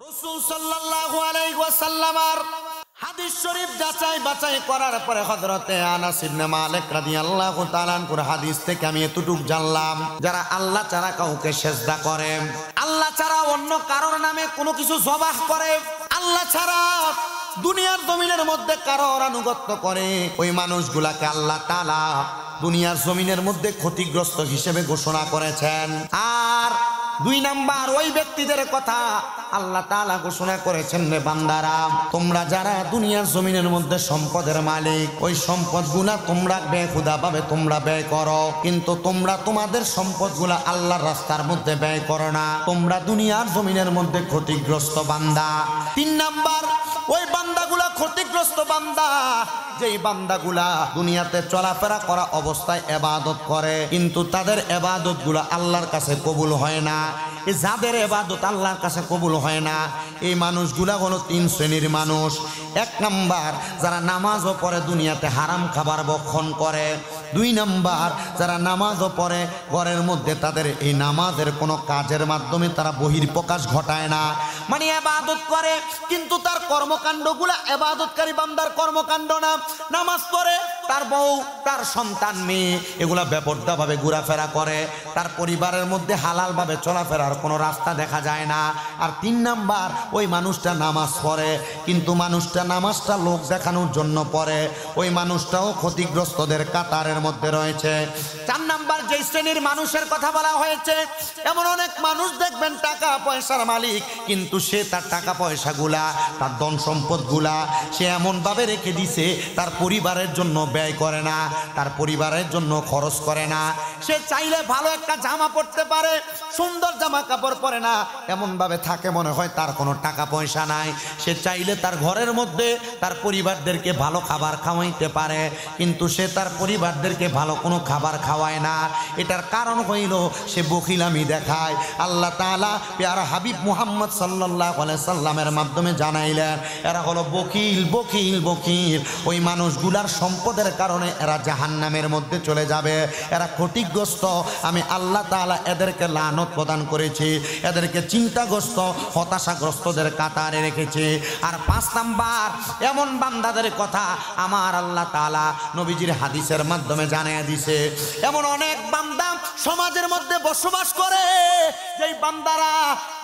রাসূল সাল্লাল্লাহু আলাইহি ওয়াসাল্লামের হাদিস শরীফ যাচাই বাছাই করার পরে হযরতে আনাস ইবনে মালিক রাদিয়াল্লাহু তাআলা আনহুর হাদিস থেকে আমি এতটুকু জানলাম, যারা আল্লাহ ছাড়া কাউকে সিজদা করে, আল্লাহ ছাড়া অন্য কারোর নামে কোনো কিছু জবাহ করে, আল্লাহ ছাড়া দুনিয়ার জমিনের মধ্যে কারোর আনুগত্য করে, ওই মানুষগুলাকে আল্লাহ তাআলা দুনিয়ার জমিনের মধ্যে ক্ষতিগ্রস্ত হিসেবে ঘোষণা করেছেন। আর দুই নাম্বার, ওই ব্যক্তিদের কথা আল্লাহ তাআলা ঘোষণা করেছেন, রে বান্দারা, তোমরা যারা দুনিয়ার জমিনের মধ্যে সম্পদের মালিক, ওই সম্পদগুলা তোমরা বেহুদাভাবে তোমরা ব্যয় করো, কিন্তু তোমরা তোমাদের সম্পদগুলা আল্লাহর রাস্তার মধ্যে ব্যয় করো না, তোমরা দুনিয়ার জমিনের মধ্যে ক্ষতিগ্রস্ত বান্দা। তিন নাম্বার, ওই বান্দাগুলা ক্ষতিগ্রস্ত বান্দা, যেই বান্দাগুলা দুনিয়াতে চলাফেরা করা অবস্থায় ইবাদত করে, কিন্তু তাদের ইবাদত গুলা আল্লাহর কাছে কবুল হয় না। এই যাদের ইবাদত আল্লাহর কাছে কবুল হয় না, এই মানুষগুলা হলো তিন শ্রেণীর মানুষ। এক নাম্বার, যারা নামাজও পড়ে দুনিয়াতে হারাম খাবার ভক্ষণ করে। দুই নাম্বার, যারা নামাজও পড়ে ঘরের মধ্যে তাদের এই নামাজের কোনো কাজের মাধ্যমে তারা বহির্প্রকাশ ঘটায় না, মানে ইবাদত করে কিন্তু তার কর্মকাণ্ডগুলা ইবাদতকারী বান্দার কর্মকাণ্ড না। নামাজ পড়ে, তার বউ, তার সন্তান, মেয়ে এগুলা বেপরদাভাবে ঘোরাফেরা করে, তার পরিবারের মধ্যে হালালভাবে চলাফেরার কোনো রাস্তা দেখা যায় না। আর তিন নাম্বার, ওই মানুষটা নামাজ পড়ে কিন্তু মানুষটা নামাজটা লোক দেখানোর জন্য পড়ে, ওই মানুষটাও ক্ষতিগ্রস্তদের কাতারের মধ্যে রয়েছে। চার নাম্বার, যে শ্রেণীর মানুষের কথা বলা হয়েছে, এমন অনেক মানুষ দেখবেন টাকা পয়সার মালিক, কিন্তু সে তার টাকা পয়সাগুলা, তার ধন সম্পদগুলা সে এমনভাবে রেখে দিছে তার পরিবারের জন্য ব্যয় করে না, তার পরিবারের জন্য খরচ করে না। সে চাইলে ভালো একটা জামা পরতে পারে, সুন্দর জামা কাপড় পরে না, এমনভাবে থাকে মনে হয় তার কোনো টাকা পয়সা নাই। সে চাইলে তার ঘরের মধ্যে তার পরিবারদেরকে ভালো খাবার খাওয়াইতে পারে, কিন্তু সে তার পরিবারদেরকে ভালো কোনো খাবার খাওয়ায় না। এটার কারণ হইল সে বখিলামি দেখায়। আল্লাহ তাআলা প্যারা হাবিব মুহাম্মদ সাল্লাল্লাহু আলাইহি সাল্লামের মাধ্যমে জানাইলেন, এরা হলো বখিল বখিল বখিল। ওই মানুষগুলার সম্পদের কারণে এরা জাহান্নামের মধ্যে চলে যাবে, এরা ক্ষতিগ্রস্ত। আমি আল্লাহ তাআলা এদেরকে লানত প্রদান করেছি, এদেরকে চিন্তাগ্রস্ত হতাশাগ্রস্তদের কাতারে রেখেছি। আর পাঁচ নাম্বার, এমন বান্দাদের কথা আমার আল্লাহ তাআলা নবীজির হাদিসের মাধ্যমে জানিয়ে দিছে। এমন অনেক বান্দা সমাজের মধ্যে বসবাস করে, যেই বান্দারা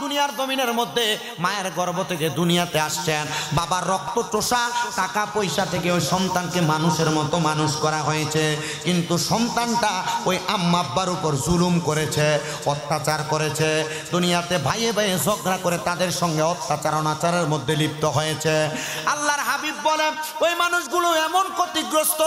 দুনিয়ার জমিনের মধ্যে মায়ের গর্ভ থেকে দুনিয়াতে আসছেন, বাবার রক্ত চোষা টাকা পয়সা থেকে ওই সন্তানকে মানুষের মতো মানুষ করা হয়েছে, কিন্তু সন্তানটা ওই আম্মা আব্বার উপর জুলুম করেছে, অত্যাচার করেছে, দুনিয়াতে ভাইয়ে ভাইয়ে ঝগড়া করে তাদের সঙ্গে অত্যাচার অনাচারের মধ্যে লিপ্ত হয়েছে। আল্লাহর হাবিব বলেন, ওই মানুষগুলো এমন ক্ষতিগ্রস্ত,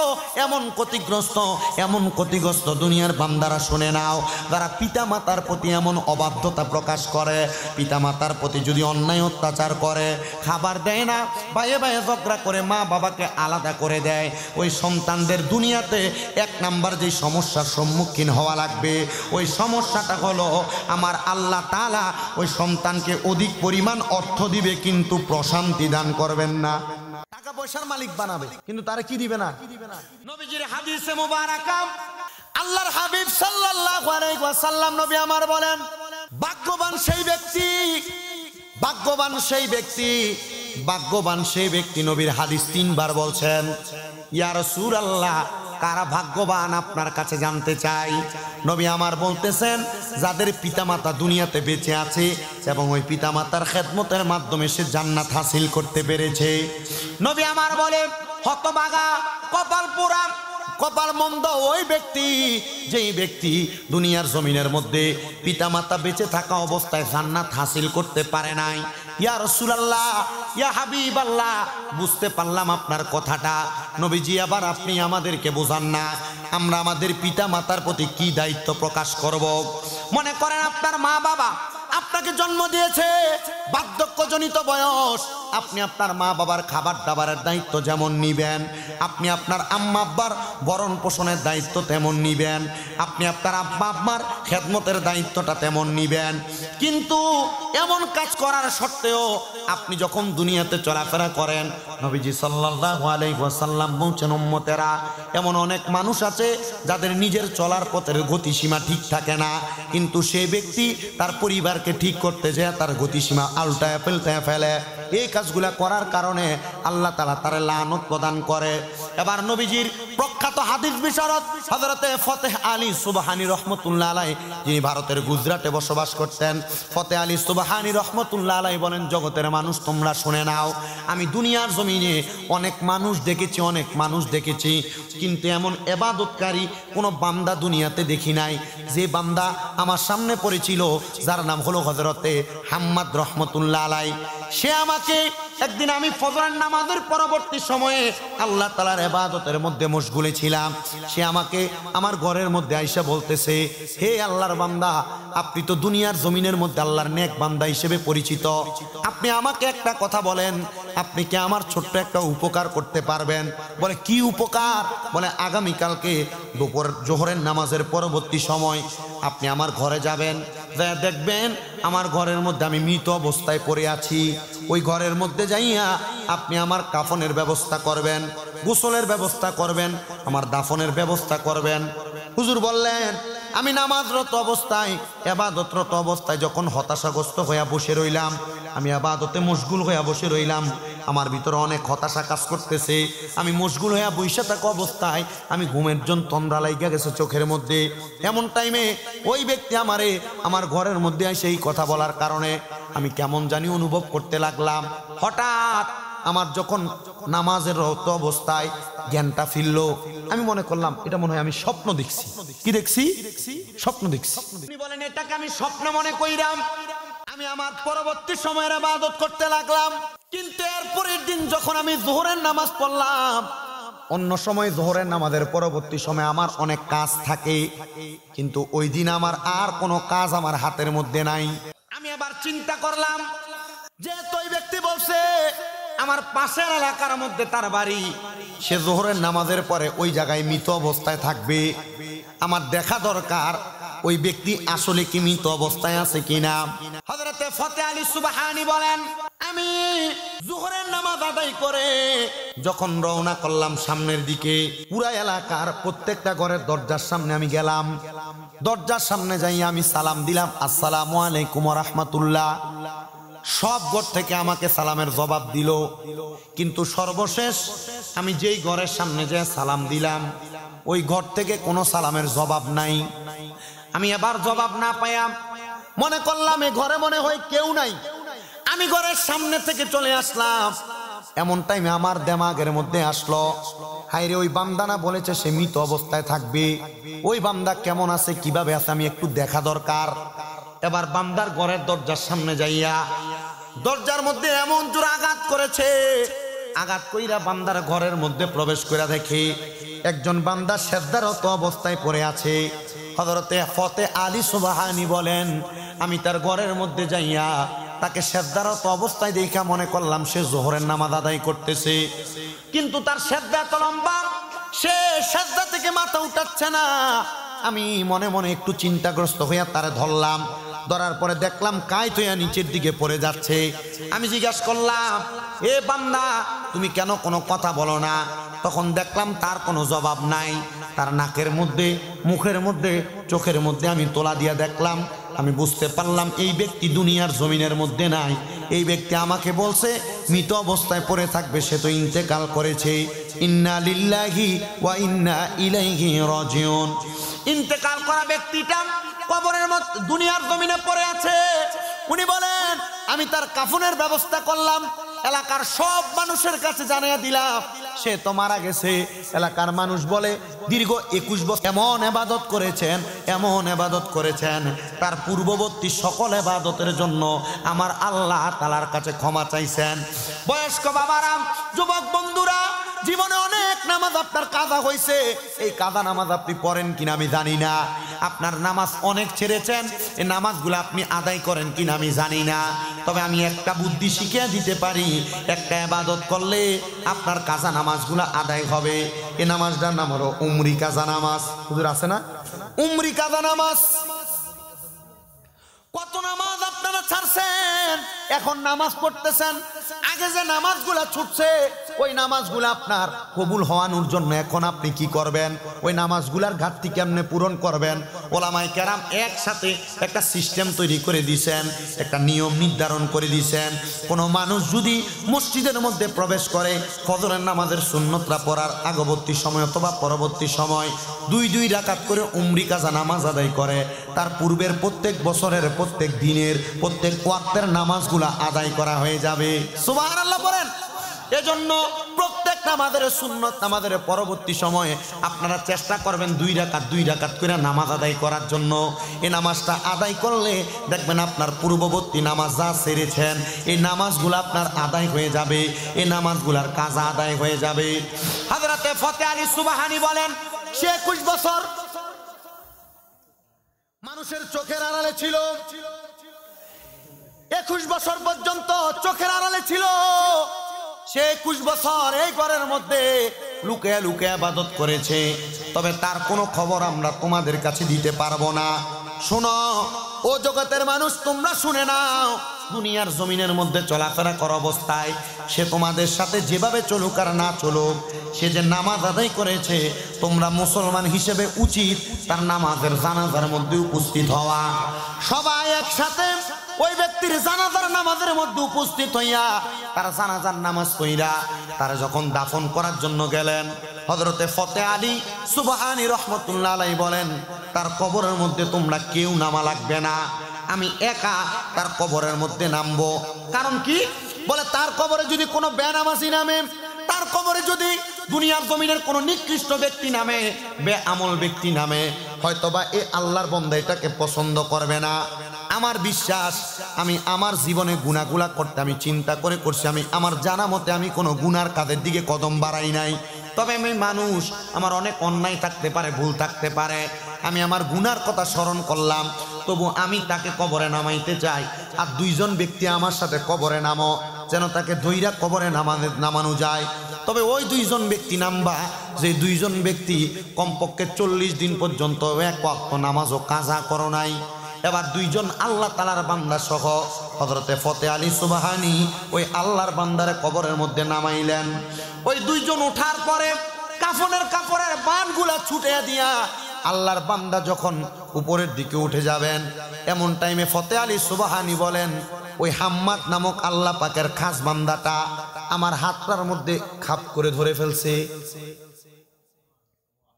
এমন ক্ষতিগ্রস্ত, এমন ক্ষতিগ্রস্ত দুনিয়ার বান্দারা শুনে নাও, যারা পিতা মাতার প্রতি এমন অবাধ্যতা প্রকাশ করে, পিতা মাতার প্রতি যদি অন্যায় অত্যাচার করে, খাবার দেয় না, ভাইয়ে ভাইয়ে ঝগড়া করে মা বাবাকে আলাদা করে দেয়, ওই সন্তানদের দুনিয়াতে এক নাম্বার যে সমস্যার সম্মুখীন হওয়া লাগবে, ওই সমস্যাটা হলো আমার আল্লাহ তাআলা ওই সন্তানকে অধিক পরিমাণ অর্থ দিবে কিন্তু প্রশান্তি দান করবেন না। টাকা পয়সার মালিক বানাবে কিন্তু তারা কি দিবে না। নবীজির হাদিসে মুবারাকা আল্লাহর হাবিব সাল্লাল্লাহু আলাইহি ওয়াসাল্লাম নবী আমার বলেন, ভাগ্যবান সেই ব্যক্তি, ভাগ্যবান সেই ব্যক্তি, ভাগ্যবান সেই ব্যক্তি। নবীর হাদিস তিনবার বলছেন, ইয়া রাসূলুল্লাহ, কারা ভাগ্যবান আপনার কাছে জানতে চাই। নবী আমার বলতেছেন, যাদের পিতামাতা দুনিয়াতে বেঁচে আছে এবং ওই পিতামাতার খেদমতের মাধ্যমে সে জান্নাত হাসিল করতে পেরেছে। নবী আমার বলে, হতভাগা, কপাল পোড়া, কপাল মন্দ ওই ব্যক্তি, যেই ব্যক্তি দুনিয়ার জমিনের মধ্যে পিতামাতা বেঁচে থাকা অবস্থায় জান্নাত হাসিল করতে পারে নাই। ইয়া রাসূলুল্লাহ, ইয়া হাবিবাল্লাহ, বুঝতে পারলাম আপনার কথাটা। নবীজি, আবার আপনি আমাদেরকে বোঝান না, আমরা আমাদের পিতা মাতার প্রতি কি দায়িত্ব প্রকাশ করব। মনে করেন আপনার মা বাবা আপনাকে জন্ম দিয়েছে, বার্ধক্যজনিত বয়স, আপনি আপনার মা বাবার খাবার দাবারের দায়িত্ব যেমন নিবেন, আপনি আপনার আম্মা আব্বার ভরণ পোষণের দায়িত্ব তেমন নিবেন, আপনি আপনার আব্বা আম্মার খেদমতের দায়িত্বটা তেমন নিবেন। কিন্তু এমন কাজ করার সত্ত্বেও আপনি যখন দুনিয়াতে চলাফেরা করেন, নবীজি সাল্লাল্লাহু আলাইহি ওয়াসাল্লাম বলছেন, উম্মতেরা, এমন অনেক মানুষ আছে যাদের নিজের চলার পথের গতিসীমা ঠিক থাকে না, কিন্তু সেই ব্যক্তি তার পরিবারকে ঠিক করতে যায় তার গতিসীমা আলটায় ফেলতে উল্টে ফেলে। এই কাজগুলা করার কারণে আল্লাহ তাআলা তার লানত প্রদান করে। এবার নবীজির প্রখ্যাত হাদিস বিশারদ হযরতে ফতেহ আলী সুবহানী রহমতুল্লাহ আলাইহি, যিনি ভারতের গুজরাটে বসবাস করতেন, ফতেহ আলী সুবহানী রহমতুল্লাহ আলাইহি বলেন, জগতের মানুষ তোমরা শুনে নাও, আমি দুনিয়ার জমিনে অনেক মানুষ দেখেছি, কিন্তু এমন ইবাদতকারী কোনো বান্দা দুনিয়াতে দেখি নাই যে বান্দা আমার সামনে পড়েছিল, যার নাম হলো হযরতে হাম্মাদ রহমতুল্লাহ আলাইহি। সে আমাকে একদিন, আমি ফজরের নামাজের পরবর্তী সময়ে আল্লাহ তাআলার ইবাদতের মধ্যে মশগুলে ছিলাম, সে আমাকে আমার ঘরের মধ্যে আইসা বলতেছে, হে আল্লাহর বান্দা, আপনি তো দুনিয়ার জমিনের মধ্যে আল্লাহর নেক বান্দা হিসেবে পরিচিত, আপনি আমাকে একটা কথা বলেন, আপনি কি আমার ছোট্ট একটা উপকার করতে পারবেন? বলে, কি উপকার? বলে, আগামীকালকে দুপুর জোহরের নামাজের পরবর্তী সময় আপনি আমার ঘরে যাবেন, দেখবেন আমার ঘরের মধ্যে আমি মৃত অবস্থায় পড়ে আছি, ওই ঘরের মধ্যে যাইয়া আপনি আমার কাফনের ব্যবস্থা করবেন, গোসলের ব্যবস্থা করবেন, আমার দাফনের ব্যবস্থা করবেন। হুজুর বললেন, আমি নামাজরত অবস্থায়, ইবাদতরত অবস্থায় যখন হতাশাগ্রস্ত হইয়া বসে রইলাম, আমি ইবাদতে মশগুল হইয়া বসে রইলাম, আমার ভিতরে অনেক হতাশা কাজ করতেছে, আমি মশগুল হইয়া বসে থাকা অবস্থায় আমি ঘুমের জন্য তন্দ্রা লাইগা গেছে চোখের মধ্যে। এমন টাইমে ওই ব্যক্তি আমারে আমার ঘরের মধ্যে এসে এই কথা বলার কারণে আমি কেমন জানি অনুভব করতে লাগলাম। হঠাৎ আমার যখন নামাজের রত অবস্থায় জ্ঞানটা ফিরলো, আমি মনে করলাম এটা মনে হয় আমি স্বপ্ন দেখছি। কি দেখছি? স্বপ্ন দেখছি। উনি বলেন, এটাকে আমি স্বপ্ন মনে কইরাম, আমি আমার পরবর্তী সময়ের ইবাদত করতে লাগলাম। কিন্তু এরপরের দিন যখন আমি যোহরের নামাজ পড়লাম, অন্য সময় যোহরের নামাজের পরবর্তী সময় আমার অনেক কাজ থাকে, কিন্তু ওই দিন আমার আর কোনো কাজ আমার হাতের মধ্যে নাই। আমি আবার চিন্তা করলাম যে ওই ব্যক্তি বলছে আমার পাশের এলাকার মধ্যে তার বাড়ি, সে যোহরের নামাজের পরে ওই জায়গায় মৃত অবস্থায় থাকবে, আমার দেখা দরকার ওই ব্যক্তি আসলে কি মৃত অবস্থায় আছে কিনা। হযরতে ফতেহ আলী সুবহানী বলেন, আমি যোহরের নামাজ আদায় করে যখন রওনা করলাম সামনের দিকে, পুরা এলাকার প্রত্যেকটা ঘরের দরজার সামনে আমি গেলাম, দরজার সামনে যাই আমি সালাম দিলাম, আসসালামু আলাইকুম ওয়া রাহমাতুল্লাহ। সব ঘর থেকে আমাকে সালামের জবাব দিল, কিন্তু সর্বশেষ আমি যেই ঘরের সামনে যে সালাম দিলাম, ওই ঘর থেকে কোনো সালামের জবাব নাই। আমি এবার জবাব না পাইয়া মনে করলাম এ ঘরে মনে হয় কেউ নাই, আমি ঘরের সামনে থেকে চলে আসলাম। এমন টাইমে আমার দিমাগের মধ্যে আসলো, হায়রে ওই বান্দা না বলেছে সে মৃত অবস্থায় থাকবে, ওই বান্দা কেমন আছে, কিভাবে আছে, আমি একটু দেখা দরকার। এবার বান্দার ঘরের দরজার সামনে যাইয়া দরজার মধ্যে এমন জোরে আঘাত করেছে, আঘাত কইরা বান্দার ঘরের মধ্যে প্রবেশ কইরা দেখি একজন বান্দা সেজদারত অবস্থায় পড়ে আছে। হযরতে ফতেহ আলী সুবহানী বলেন, আমি তার ঘরের মধ্যে যাইয়া তাকে সেজদারত অবস্থায় দেখা মনে করলাম সে যোহরের নামাজ আদায় করতেছে, কিন্তু তার সেজদা এত লম্বা, সে সেজদা থেকে মাথা উঠাচ্ছে না। আমি মনে মনে একটু চিন্তাগ্রস্ত হইয়া তারে ধরলাম, ধরার পরে দেখলাম কায়ত হইয়া নিচের দিকে পড়ে যাচ্ছে। আমি জিজ্ঞাসা করলাম, এ বান্দা তুমি কেন কোনো কথা বলো না? তখন দেখলাম তার কোনো জবাব নাই, তার নাকের মধ্যে, মুখের মধ্যে, চোখের মধ্যে আমি তোলা দিয়া দেখলাম। আমি বুঝতে পারলাম এই ব্যক্তি দুনিয়ার জমিনের মধ্যে নাই, এই ব্যক্তি আমাকে বলছে মৃত অবস্থায় পড়ে থাকবে, সে তো ইন্তেকাল করেছে। ইন্না লিল্লাহি ওয়া ইন্না ইলাইহি রাজিউন। ইন্তেকাল করা ব্যক্তিটা কবরের মধ্যে দুনিয়ার জমিনে পড়ে আছে। উনি বলেন, আমি তার কাফনের ব্যবস্থা করলাম, এলাকার সব মানুষের কাছে জানিয়ে দিলাম সে তো মারা গেছে। এলাকার মানুষ বলে দীর্ঘ 21 বছর এমন ইবাদত করেছেন, এমন ইবাদত করেছেন, তার পূর্ববর্তী সকল ইবাদতের জন্য আমার আল্লাহ তাআলার কাছে ক্ষমা চাইছেন। বয়স্ক বাবারা, যুবক বন্ধুরা, জীবনে অনেক নামাজ আপনার কাজা হয়েছে, এই কাজা নামাজ আপনি পড়েন কিনা আমি জানি না। আপনার নামাজ অনেক ছেড়েছেন, এই নামাজগুলো আপনি আদায় করেন কিনা আমি জানি না। তবে আমি একটা বুদ্ধি শিখিয়ে দিতে পারি, একটা ইবাদত করলে আপনার কাজা নামাজগুলো আদায় হবে। এই নামাজটার নাম হলো উমরি কাজা নামাজ। হুজুর আছে না উমরি কাজা নামাজ? কত নামাজ আপনারা ছাড়ছেন, এখন নামাজ পড়তেছেন। আগে যে নামাজগুলা ছুটছে ওই নামাজগুলো আপনার কবুল হওয়ানোর জন্য এখন আপনি কি করবেন? ওই নামাজগুলার ঘাটতি কেমনে পূরণ করবেন? ওলামায়ে কেরাম একসাথে একটা সিস্টেম তৈরি করে দিয়েছেন, একটা নিয়ম নির্ধারণ করে দিয়েছেন। কোনো মানুষ যদি মসজিদের মধ্যে প্রবেশ করে ফজরের নামাজের সুন্নতরা পড়ার আগবর্তী সময় অথবা পরবর্তী সময় 2 রাকাত করে উমরি কাজা নামাজ আদায় করে, তার পূর্বের প্রত্যেক বছরের প্রত্যেক দিনের প্রত্যেক ওয়াক্তের নামাজগুলা আদায় করা হয়ে যাবে। সুবহানাল্লাহ বলেন। এজন্য প্রত্যেক নামাজের সুন্নত নামাজের পরবর্তী সময়ে আপনারা চেষ্টা করবেন 2 রাকাত করে নামাজ আদায় করার জন্য। এই নামাজটা আদায় করলে দেখবেন আপনার পূর্ববর্তী নামাজ যা সেরেছেন এই নামাজগুলো আপনার আদায় হয়ে যাবে, এই নামাজগুলার কাজা আদায় হয়ে যাবে। হযরতে ফতে আলী সুবহানী বলেন, সে 21 বছর মানুষের চোখের আড়ালে ছিল, 21 বছর পর্যন্ত চোখের আড়ালে ছিল। সে 21 বছর এই ঘরের মধ্যে লুকিয়ে লুকিয়ে ইবাদত করেছে, তবে তার কোনো খবর আমরা তোমাদের কাছে দিতে পারবো না। শোনো ও জগতের মানুষ, তোমরা শুনে নাও, দুনিয়ার জমিনের মধ্যে চলাফেরা করা অবস্থায় সে তোমাদের সাথে যেভাবে চলুক আর না চলুক, সে যে নামাজ আদায় করেছে, তোমরা মুসলমান হিসেবে উচিত তার নামাজের জানাজার মধ্যে উপস্থিত হওয়া। সবাই একসাথে ওই ব্যক্তির জানাজার নামাজের মধ্যে উপস্থিত হইয়া তার জানাজার নামাজ পড়া তারা যখন দাফন করার জন্য গেলেন, হযরতে ফতে আলী সুবহানী রহমতুল্লাহ আলাইহি বলেন, তার কবরের মধ্যে তোমরা কেউ নামা লাগবে না, আমি একা তার কবরের মধ্যে নামবো। কারণ কি? বলে তার কবরে যদি কোনো বেনামাজি নামে, তার কবরে যদি দুনিয়ার জমিনের কোনো নিকৃষ্ট ব্যক্তি নামে, বেআমল ব্যক্তি নামে, হয়তোবা এ আল্লাহর বান্দা এটাকে পছন্দ করবে না। আমার বিশ্বাস, আমি আমার জীবনে গুনাহগুলা করতে আমি চিন্তা করে করছি, আমি আমার জানা মতে আমি কোনো গুনার কাজের দিকে কদম বাড়াই নাই। তবে আমি মানুষ, আমার অনেক অন্যায় থাকতে পারে, ভুল থাকতে পারে, আমি আমার গুনার কথা স্মরণ করলাম, তবু আমি তাকে কবরে নামাইতে চাই। আর 2 ব্যক্তি আমার সাথে কবরে নামো, যেন তাকে ধইরা কবরে নামানো যায়। তবে ওই 2 ব্যক্তি নামবা যে 2 ব্যক্তি কমপক্ষে 40 দিন পর্যন্ত এক ওয়াক্ত নামাজও কাজা করো নাই। এবার 2 আল্লাহ তাআলার বান্দা সহ হযরতে ফতে আলী সুবহানী ওই আল্লাহর বান্দারে কবরের মধ্যে নামাইলেন। ওই 2 ওঠার পরে কাফনের কাপড়ের বানগুলা ছুটে দিয়া আল্লাহর বান্দা যখন উপরের দিকে উঠে যাবেন, এমন টাইমে ফতে আলী সুবহানী বলেন, ওই হাম্মাদ নামক আল্লাহ পাকের খাস বান্দাটা আমার হাতটার মধ্যে খাপ করে ধরে ফেলছে।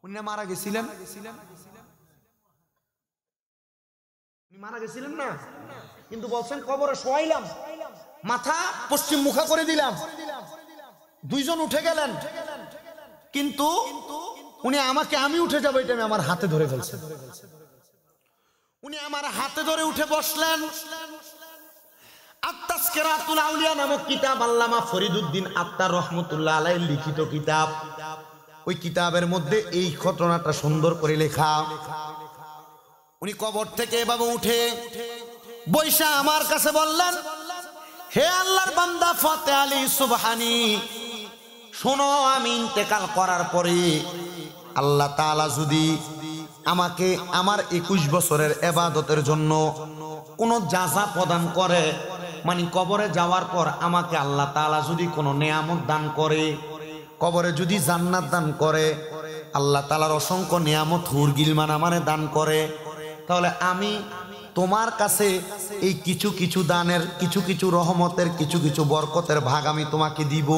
উনি মারা গেছিলেন, মারা গেছিলেন না, কিন্তু বলছেন কবরে শোয়াইলাম, মাথা পশ্চিম মুখা করে দিলাম। 2 উঠে গেলেন, কিন্তু উনি আমাকে আমি উঠে যাবো এটা আমার হাতে ধরে ফেলছেন। উনি আমার হাতে ধরে উঠে বসলেন। আত-তাযকিরাতুল আউলিয়া নামক কিতাব আল্লামা ফরিদউদ্দিন আত্তার রহমতুল্লাহ আলাইহি লিখিত কিতাব, ওই কিতাবের মধ্যে এই ঘটনাটা সুন্দর করে লেখা। উনি কবর থেকে এভাবে উঠে বৈশা আমার কাছে বললেন, হে আল্লাহর বান্দা ফতে আলী সুবহানী, শোনো, আমি ইন্তেকাল করার পরে আল্লাহ তাআলা যদি আমাকে আমার 21 বছরের ইবাদতের জন্য কোনো জাযা প্রদান করে, মানে কবরে যাওয়ার পর আমাকে আল্লাহ তাআলা যদি কোনো নেয়ামত দান করে, কবরে যদি জান্নাত দান করে, আল্লাহ তাআলার অসংখ্য নেয়ামত হুর গিলমান আমারে দান করে, তাহলে আমি তোমার কাছে এই কিছু কিছু দানের, কিছু কিছু রহমতের, কিছু কিছু বরকতের ভাগ আমি তোমাকে দিব।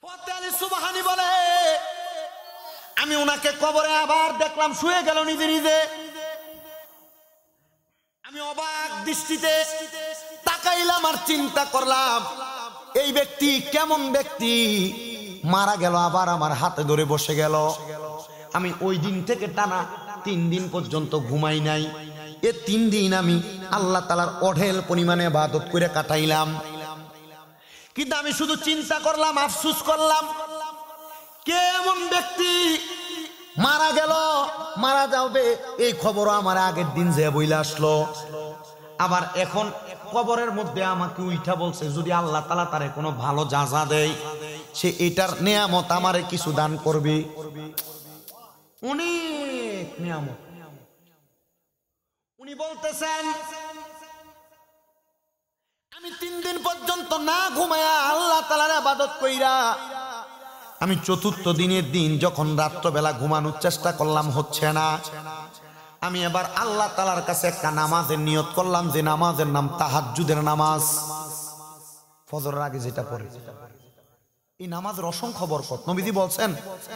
ফতে আলী সুবহানী বলে, আমি ওনাকে কবরে আবার দেখলাম শুয়ে গেল নিজে নিজে। আমি অবাক দৃষ্টিতে তাকাইলাম আর চিন্তা করলাম, এই ব্যক্তি কেমন ব্যক্তি, মারা গেল আবার আমার হাতে ধরে বসে গেল। আমি ওই দিন থেকে টানা 3 দিন পর্যন্ত ঘুমাই নাই। এ 3 দিন আমি আল্লাহ তাআলার অঢেল পরিমাণে ইবাদত করে কাটাইলাম। কিন্তু আমি শুধু চিন্তা করলাম, আফসোস করলাম, কেমন ব্যক্তি মারা গেল, মারা যাবে এই খবর আমার আগের দিন যে বইলা আসলো, আবার এখন কবরের মধ্যে আমাকে উঠা বলছে যদি আল্লাহ তাআলা তারে কোনো ভালো জাযা দেয়, সে এটার নিয়ামত আমারে কিছু দান করবে। অনেক নিয়ামত। উনি বলতেছেন, আমি 3 দিন পর্যন্ত না ঘুমায়া আল্লাহ তাআলার ইবাদত কইরা আমি চতুর্থ দিনের দিন যখন রাত্রবেলা ঘুমানোর চেষ্টা করলাম হচ্ছে না, আমি এবার আল্লাহ তাআলার কাছে একটা নামাজের নিয়ত করলাম, যে নামাজের নাম তাহাজ্জুদের নামাজ। ফজরের আগে যেটা পড়ে, এই নামাজের অসংখ্য বরকত। নবীজি বলছেন,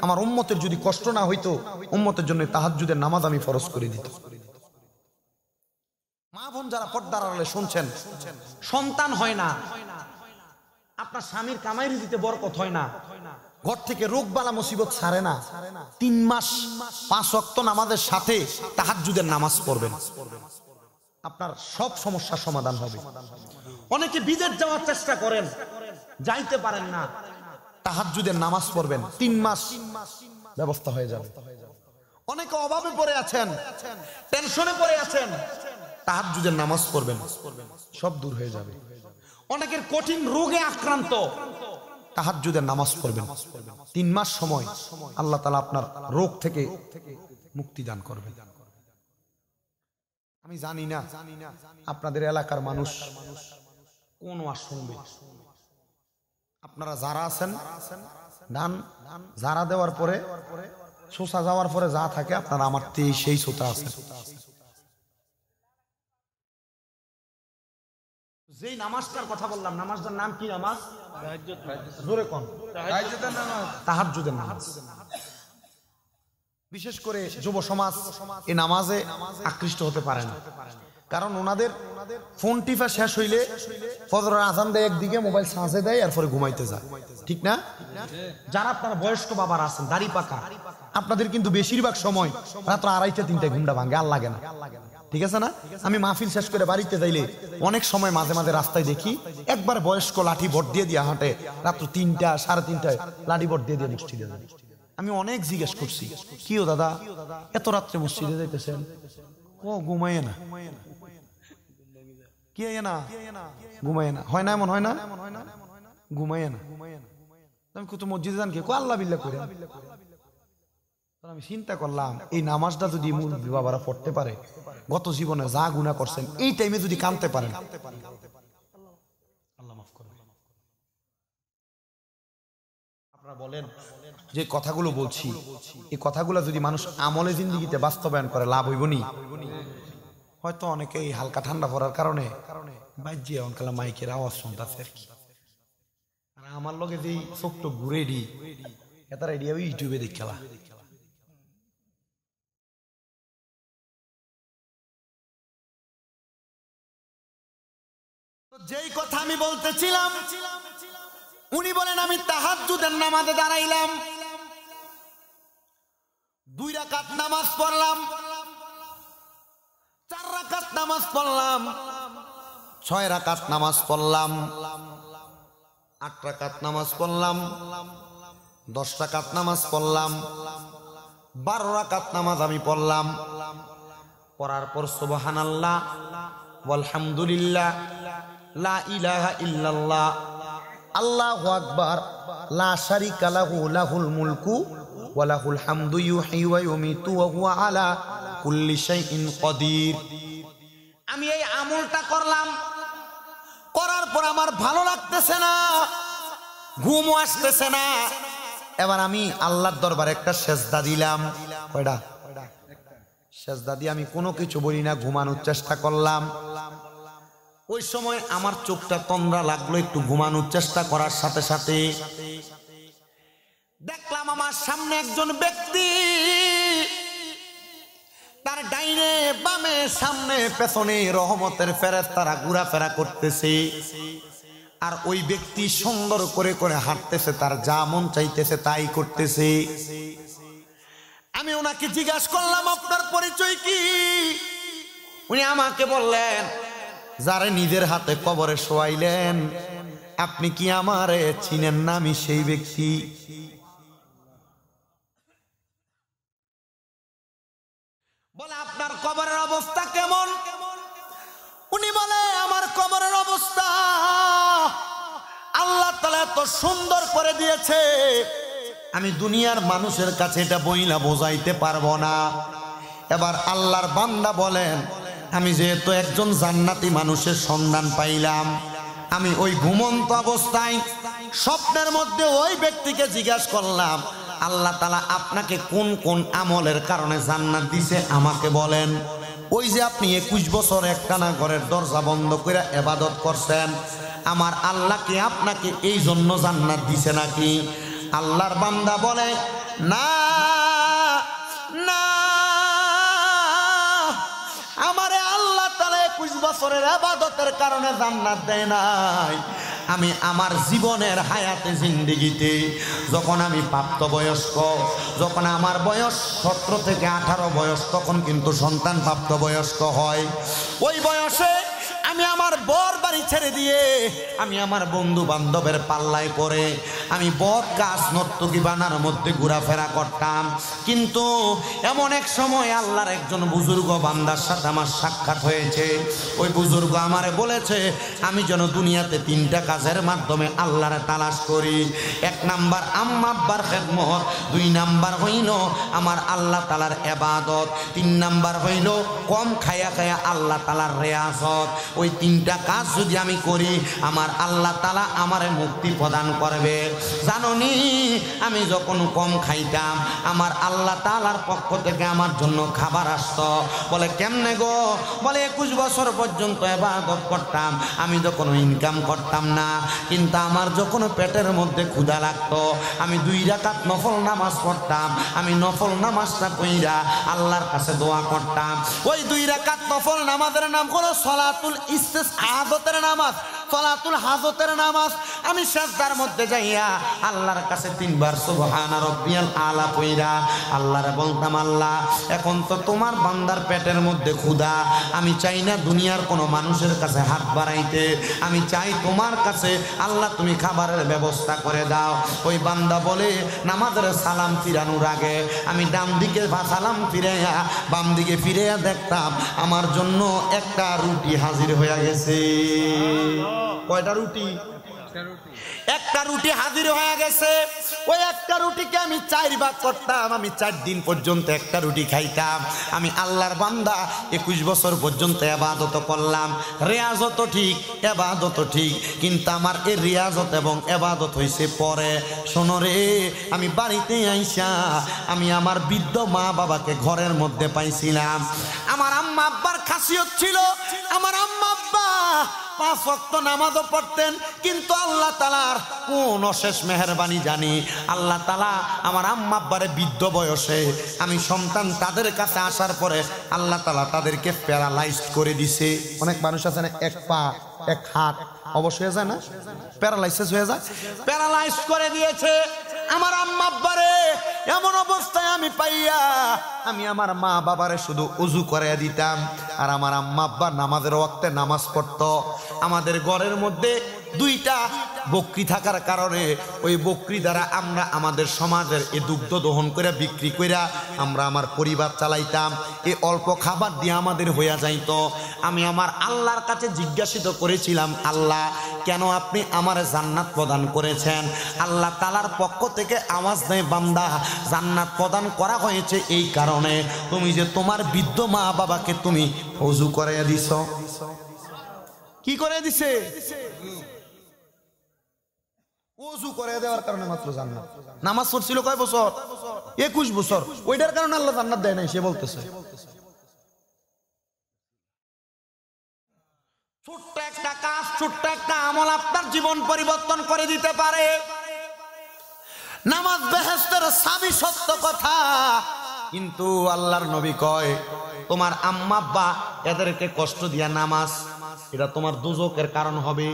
আমার উম্মতের যদি কষ্ট না হইতো, উম্মতের জন্য তাহাজ্জুদের নামাজ আমি ফরজ করে দিত। মা বোন যারা পর্দার আড়ালে শুনছেন, সন্তান হয় না, আপনার স্বামীর কামাই রিজিতে বরকত হয় না, ঘর থেকে রোগ বালা মুসিবত ছাড়ে না, 3 মাস 5 ওয়াক্ত নামাজের সাথে তাহাজ্জুদের নামাজ পড়বেন, আপনার সব সমস্যার সমাধান হবে। অনেকে বিদেশ যাওয়ার চেষ্টা করেন, যাইতে পারেন না, তাহাজ্জুদের নামাজ পড়বেন, 3 মাস ব্যবস্থা হয়ে যাবে। অনেকে অভাবে পড়ে আছেন, টেনশনে পড়ে আছেন, তাহাজ্জুদের নামাজ পড়বেন, সব দূর হয়ে যাবে। অনেকের কঠিন রোগে আক্রান্ত, তাহাজ্জুদের নামাজ পড়বেন, 3 মাস সময় আল্লাহ তাআলা আপনার রোগ থেকে মুক্তি দান করবেন। আমি জানি না আপনাদের এলাকার মানুষ কোন ওয়াজ শুনবে। আপনারা যারা আছেন, ধান যারা দেওয়ার পরে সোসা যাওয়ার পরে যা থাকে, আপনারা আমার সেই সোতা আছে। যেই নামাজটার কথা বললাম, নামাজটার নাম কি নামাজ? জোরে কোন? তাহাজ্জুদের নামাজ। বিশেষ করে যুব সমাজ এই নামাজে আকৃষ্ট হতে পারে না, কারণ ওনাদের ফোন টিপা শেষ হইলে ফজরের আজান দেয় একদিকে, মোবাইল চার্জে দেয়, এরপরে ঘুমাইতে যায়, ঠিক না? যারা আপনারা বয়স্ক বাবারা আছেন, দাড়ি পাকা, আপনাদের কিন্তু বেশিরভাগ সময় রাত্র 2:30-3টায় ঘুমটা ভাঙে, আর লাগে না, ঠিক আছে না? আমি মাহফিল শেষ করে বাড়িতে যাইলে অনেক সময় মাঝে মাঝে রাস্তায় দেখি একবার বয়স্ক লাঠি ভোট দিয়ে দিয়া হাঁটে, রাত্র 3টা 3:30টায় লাঠি ভোট দিয়ে দিয়ে মসজিদে যায়। আমি অনেক জিজ্ঞেস করছি, কি ও দাদা এত রাত্রে মসজিদে যাইতেছেন? ও ঘুমায় না। কি না ঘুমায় না? হয় না, এমন হয় না, ঘুমায় না। আমি কত মসজিদে যান, কে আল্লাহ বিল্লাহ করে। আমি চিন্তা করলাম, এই নামাজটা যদি মুরব্বি বাবারা পড়তে পারে, গত জীবনে যা গুনাহ করছেন, এই টাইমে যদি কাঁদতে পারেন, আল্লাহ মাফ করবে। আপনারা বলেন যে কথাগুলো বলছি, এই কথাগুলো যদি মানুষ আমলে জিন্দেগিতে বাস্তবায়ন করে, লাভ হইব নি? হয়তো অনেকে এই হালকা ঠান্ডা পড়ার কারণে বাজিয়ে অনকালা মাইকের আওয়াজ শুনতেছে আর কি। আর আমার লগে যে ছোট্ট ঘুরে ডি এটার আইডিয়া ইউটিউবে দেখলা। যেই কথা আমি বলতেছিলাম, উনি বলেন আমি তাহাজ্জুদের নামাজে দাঁড়াইলাম, 2 রাকাত নামাজ পড়লাম, 4 রাকাত নামাজ পড়লাম, 6 রাকাত নামাজ পড়লাম, 8 রাকাত নামাজ পড়লাম, 10 রাকাত নামাজ পড়লাম, 12 রাকাত নামাজ আমি পড়লাম। পড়ার পর সুবহানাল্লাহ ওয়ালহামদুলিল্লাহ লা ইলাহা ইল্লাল্লাহ আল্লাহু আকবার লা শারিকা লাহু লাহুল মুলকু ওয়া লাহুল হামদু ইউহয়ি ওয়া ইউমীতু ওয়া হুয়া আলা কুল্লি শাইইন কাদির। আমি এই আমলটা করলাম, করার পর আমার ভালো লাগতেছে না, ঘুমও আসতেছে না। এবার আমি আল্লাহর দরবারে একটা সেজদা দিলাম। কয়টা? সেজদা দিয়ে আমি কোনো কিছু বলি না, ঘুমানোর চেষ্টা করলাম। ওই সময় আমার চোখটা তন্দ্রা লাগলো, একটু ঘুমানোর চেষ্টা করার সাথে সাথে দেখলাম আমার সামনে একজন ব্যক্তি, তার ডাইনে বামে সামনে পেছনে রহমতের ফেরেশতারা ঘোরাফেরা করতেছে। আর ওই ব্যক্তি সুন্দর করে করে হাঁটতেছে, তার যা মন চাইতেছে তাই করতেছে। আমি ওনাকে জিজ্ঞাসা করলাম, আপনার পরিচয় কি? উনি আমাকে বললেন, যারে নিজের হাতে কবরে শোয়াইলেন, আপনি কি আমারে চিনেন না? আমি সেই ব্যক্তি। বলে, আপনার কবরের অবস্থা কেমন? উনি বলে, আমার কবরের অবস্থা আল্লাহ তাআলা এত সুন্দর করে দিয়েছে, আমি দুনিয়ার মানুষের কাছে এটা বইলা বোঝাইতে পারবো না। এবার আল্লাহর বান্দা বলেন, আমি যেহেতু একজন জান্নাতি মানুষের সন্ধান পাইলাম, আমি ওই ঘুমন্ত অবস্থায় স্বপ্নের মধ্যে ওই ব্যক্তিকে জিজ্ঞাসা করলাম, আল্লাহ তাআলা আপনাকে কোন কোন আমলের কারণে জান্নাত দিছে আমাকে বলেন। ওই যে আপনি 21 বছর একটানা ঘরের দরজা বন্ধ করে ইবাদত করছেন, আমার আল্লাহ কি আপনাকে এই জন্য জান্নাত দিছে নাকি? আল্লাহর বান্দা বলে, না না, আমারে আল্লাহ তাআলা 21 বছরের ইবাদতের কারণে জান্নাত দেয় নাই। আমি আমার জীবনের হায়াতে জিন্দেগিতে যখন আমি প্রাপ্তবয়স্ক, যখন আমার বয়স 17 থেকে 18 বয়স, তখন কিন্তু সন্তান প্রাপ্তবয়স্ক হয়। ওই বয়সে আমি আমার বর বাড়ি ছেড়ে দিয়ে আমি আমার বন্ধু বান্ধবের পাল্লায় পড়ে আমি বদ গাছ নর্তকী বানার মধ্যে ঘোরাফেরা করতাম। কিন্তু এমন এক সময় আল্লাহর একজন বুজুর্গ বান্দার সাথে আমার সাক্ষাৎ হয়েছে। ওই বুজুর্গ আমারে বলেছে আমি যেন দুনিয়াতে 3টা কাজের মাধ্যমে আল্লাহরে তালাশ করি। 1 নাম্বার আম্মা আব্বার খেদমত, 2 নাম্বার হইল আমার আল্লাহ তাআলার ইবাদত, 3 নাম্বার হইল কম খায়া খায়া আল্লাহ তাআলার রিয়াজত। ওই 3টা কাজ যদি আমি করি আমার আল্লাহ তাআলা আমারে মুক্তি প্রদান করবে। জানোনি আমি যখন কম খাইতাম আমার আল্লাহ তাআলার পক্ষ থেকে আমার জন্য খাবার আসতো। বলে কেমনে গো? বলে 21 বছর পর্যন্ত ইবাদত করতাম, আমি যখন ইনকাম করতাম না, কিন্তু আমার যখন পেটের মধ্যে ক্ষুধা লাগতো আমি 2 রাকাত নফল নামাজ পড়তাম। আমি নফল নামাজটা কইরা আল্লাহর কাছে দোয়া করতাম। ওই 2 রাকাত নফল নামাজের নাম হলো সলাতুল ইস্তিসহাদের নামাজ, সলাতুল হাজতের নামাজ। আমি সিজদার মধ্যে যাইয়া আল্লাহর কাছে 3 বার সুবহানা রাব্বিয়াল আলা কইরা আল্লাহরে বলতাম, আল্লাহ এখন তো তোমার বান্দার পেটের মধ্যে ক্ষুধা, আমি চাই না দুনিয়ার কোনো মানুষের কাছে হাত বাড়াইতে, আমি চাই তোমার কাছে আল্লাহ তুমি খাবারের ব্যবস্থা করে দাও। ওই বান্দা বলে নামাজের সালাম ফিরানোর আগে আমি ডান দিকে সালাম ফিরাইয়া বাম দিকে ফিরাইয়া দেখতাম আমার জন্য একটা রুটি হাজির হয়ে গেছে। কয়টা রুটি? একটা রুটি হাজির হয়ে গেছে। ওই একটা রুটিকে আমি 4 ভাগ করতাম, আমি 4 দিন পর্যন্ত একটা রুটি খাইতাম। আমি আল্লাহর বান্দা 21 বছর পর্যন্ত ইবাদত করলাম। রিয়াজত ঠিক, ইবাদত ঠিক, কিন্তু আমার এই রিয়াজত এবং ইবাদত হইছে পরে। শোনো রে, আমি বাড়িতে আইসা আমি আমার বৃদ্ধ মা বাবাকে ঘরের মধ্যে পাইছিলাম। আমার আম্মা আব্বার খাসিয়ত ছিল, আমার আম্মা আব্বা 5 ওয়াক্ত নামাজও পড়তেন, কিন্তু আল্লাহ তাআলার কোন অশেষ মেহেরবানি জানি, আল্লাহ তাআলা আমার আম্মা আব্বারে বৃদ্ধ বয়সে আমি সন্তান তাদের কাছে আসার পরে আল্লাহ তাআলা তাদেরকে প্যারালাইজড করে দিছে। অনেক মানুষ আছে না, 1 পা 1 হাত অবশ্যই হয়ে যায় না, প্যারালাইসিস হয়ে যায়, প্যারালাইজ করে দিয়েছে। আমার আম্মা আব্বারে এমন অবস্থায় আমি পাইয়া আমি আমার মা বাবারে শুধু উজু করে দিতাম, আর আমার আম্মা আব্বা নামাজের ওয়াক্তে নামাজ পড়তো। আমাদের ঘরের মধ্যে 2টা বকরি থাকার কারণে ওই বকরি দ্বারা আমরা আমাদের সমাজের এই দুগ্ধ দহন করে বিক্রি করে আমরা আমার পরিবার চালাইতাম। এই অল্প খাবার দিয়ে আমাদের হইয়া যাইত। আমি আমার আল্লাহর কাছে জিজ্ঞাসিত করেছিলাম, আল্লাহ কেন আপনি আমার জান্নাত প্রদান করেছেন? আল্লাহ তাআলার পক্ষ থেকে আওয়াজ দেয়, বান্দা জান্নাত প্রদান করা হয়েছে এই কারণে তুমি যে তোমার বৃদ্ধ মা বাবাকে তুমি ওযু করাইয়া দিছ। কি করে দিছে? ওযু করে দেওয়ার কারণে মাত্র জান্নাত। নামাজ পড়ছিল কয় বছর? 21 বছর। ওইটার কারণে আল্লাহ জান্নাত দেয় নাই, সে বলতেছে। ছোট্ট একটা কাজ, ছোট্ট একটা আমল আপনার জীবন পরিবর্তন করে দিতে পারে। নামাজ বেহেশতের চাবি, সত্য কথা। কিন্তু আল্লাহর নবী কয়, তোমার আম্মা আব্বা এদেরকে কষ্ট দিয়া নামাজ, এটা তোমার দুজকের কারণ হবে।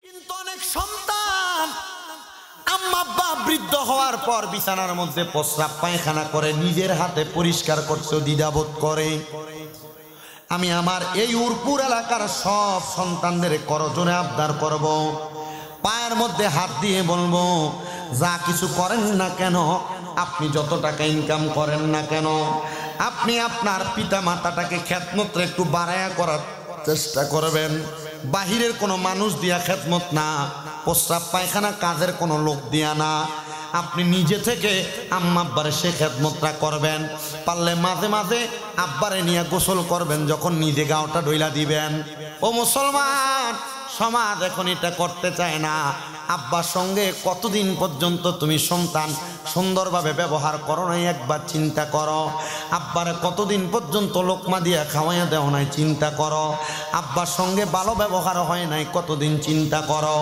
কিন্তু অনেক সন্তান আম্মা আব্বা বৃদ্ধ হওয়ার পর বিছানার মধ্যে প্রস্রাব পায়খানা করে নিজের হাতে পরিষ্কার করতে দ্বিধাবোধ করে। আমি আমার এই উরপুর এলাকার সব সন্তানদের করজোরে আবদার করব, পায়ের মধ্যে হাত দিয়ে বলবো, যা কিছু করেন না কেন, আপনি যত টাকা ইনকাম করেন না কেন, আপনি আপনার পিতা মাতাটাকে খেদমত একটু বাড়ায়া করার চেষ্টা করবেন। বাহিরের কোনো মানুষ দিয়া খেদমত না, প্রস্রাব পায়খানা কাজের কোনো লোক দিয়া না। আপনি নিজে থেকে আম্মা আব্বারে সে খেদমতটা করবেন। পারলে মাঝে মাঝে আব্বারে নিয়ে গোসল করবেন, যখন নিজে গাওটা ডইলা দিবেন। ও মুসলমান সমাজ এখন এটা করতে চায় না। আব্বার সঙ্গে কতদিন পর্যন্ত তুমি সন্তান সুন্দরভাবে ব্যবহার করো নাই, একবার চিন্তা করো। আব্বারে কতদিন পর্যন্ত লোকমা দিয়ে খাওয়াইয়া দেও নাই, চিন্তা করো। আব্বার সঙ্গে ভালো ব্যবহার হয় নাই, কতদিন চিন্তা করো।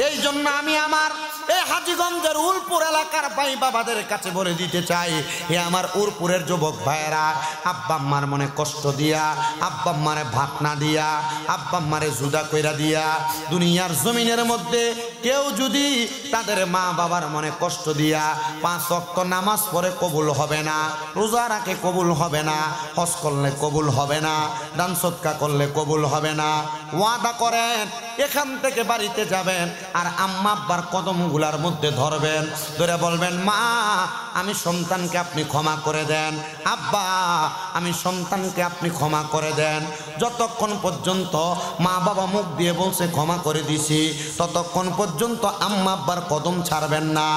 এই জন্য আমি আমার এই হাজীগঞ্জের উলপুর এলাকার ভাই বাবাদের কাছে বলে দিতে চাই, এ আমার উলপুরের যুবক ভাইয়েরা, আব্বা আম্মার মনে কষ্ট দিয়া, আব্বা আম্মারে ভাত না দিয়া, আব্বা আম্মারে জুদা কইরা দিয়া, দুনিয়ার জমিনের মধ্যে কেউ যদি তাদের মা বাবার মনে কষ্ট দিয়া 5 ওয়াক্ত নামাজ পড়ে কবুল হবে না, রোজা রাখে কবুল হবে না, হজ করলে কবুল হবে না, দান সদকা করলে কবুল হবে না। ওয়াদা করেন এখান থেকে বাড়িতে যাবেন আর আম্মা আব্বার কদমগুলার মধ্যে ধরবেন, ধরে বলবেন, মা আমি সন্তানকে আপনি ক্ষমা করে দেন, আব্বা আমি সন্তানকে আপনি ক্ষমা করে দেন। যতক্ষণ পর্যন্ত মা বাবা মুখ দিয়ে বলছে ক্ষমা করে দিছি, ততক্ষণ পর্যন্ত আম্মা আব্বার কদম ছাড়বেন না।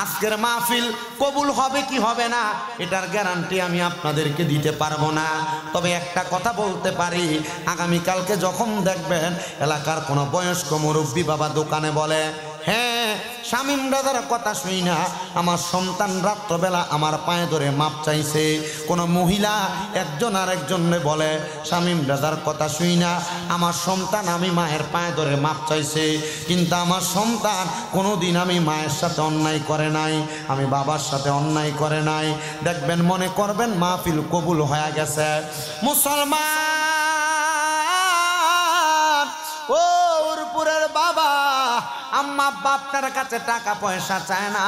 আজকের মাহফিল কবুল হবে কি হবে না এটার গ্যারান্টি আমি আপনাদেরকে দিতে পারবো না, তবে একটা কথা বলতে পারি, আগামীকালকে যখন দেখবেন এলাকার কোনো বয়স্ক মুরব্বী বাবা দোকানে বলে, হ্যাঁ শামীম দাদার কথা শুই না আমার সন্তান রাত্রবেলা আমার পায়ে ধরে মাপ চাইছে, কোনো মহিলা একজন আর একজনে বলে, শামীম দাদার কথা শুই না আমার সন্তান আমি মায়ের পায়ে ধরে মাপ চাইছে, কিন্তু আমার সন্তান কোনোদিন আমি মায়ের সাথে অন্যায় করে নাই, আমি বাবার সাথে অন্যায় করে নাই। দেখবেন মনে করবেন মাহফিল কবুল হয়ে গেছে। মুসলমান ও উরপুরের বাবা, আম্মা আব্বা আপনার কাছে টাকা পয়সা চায় না,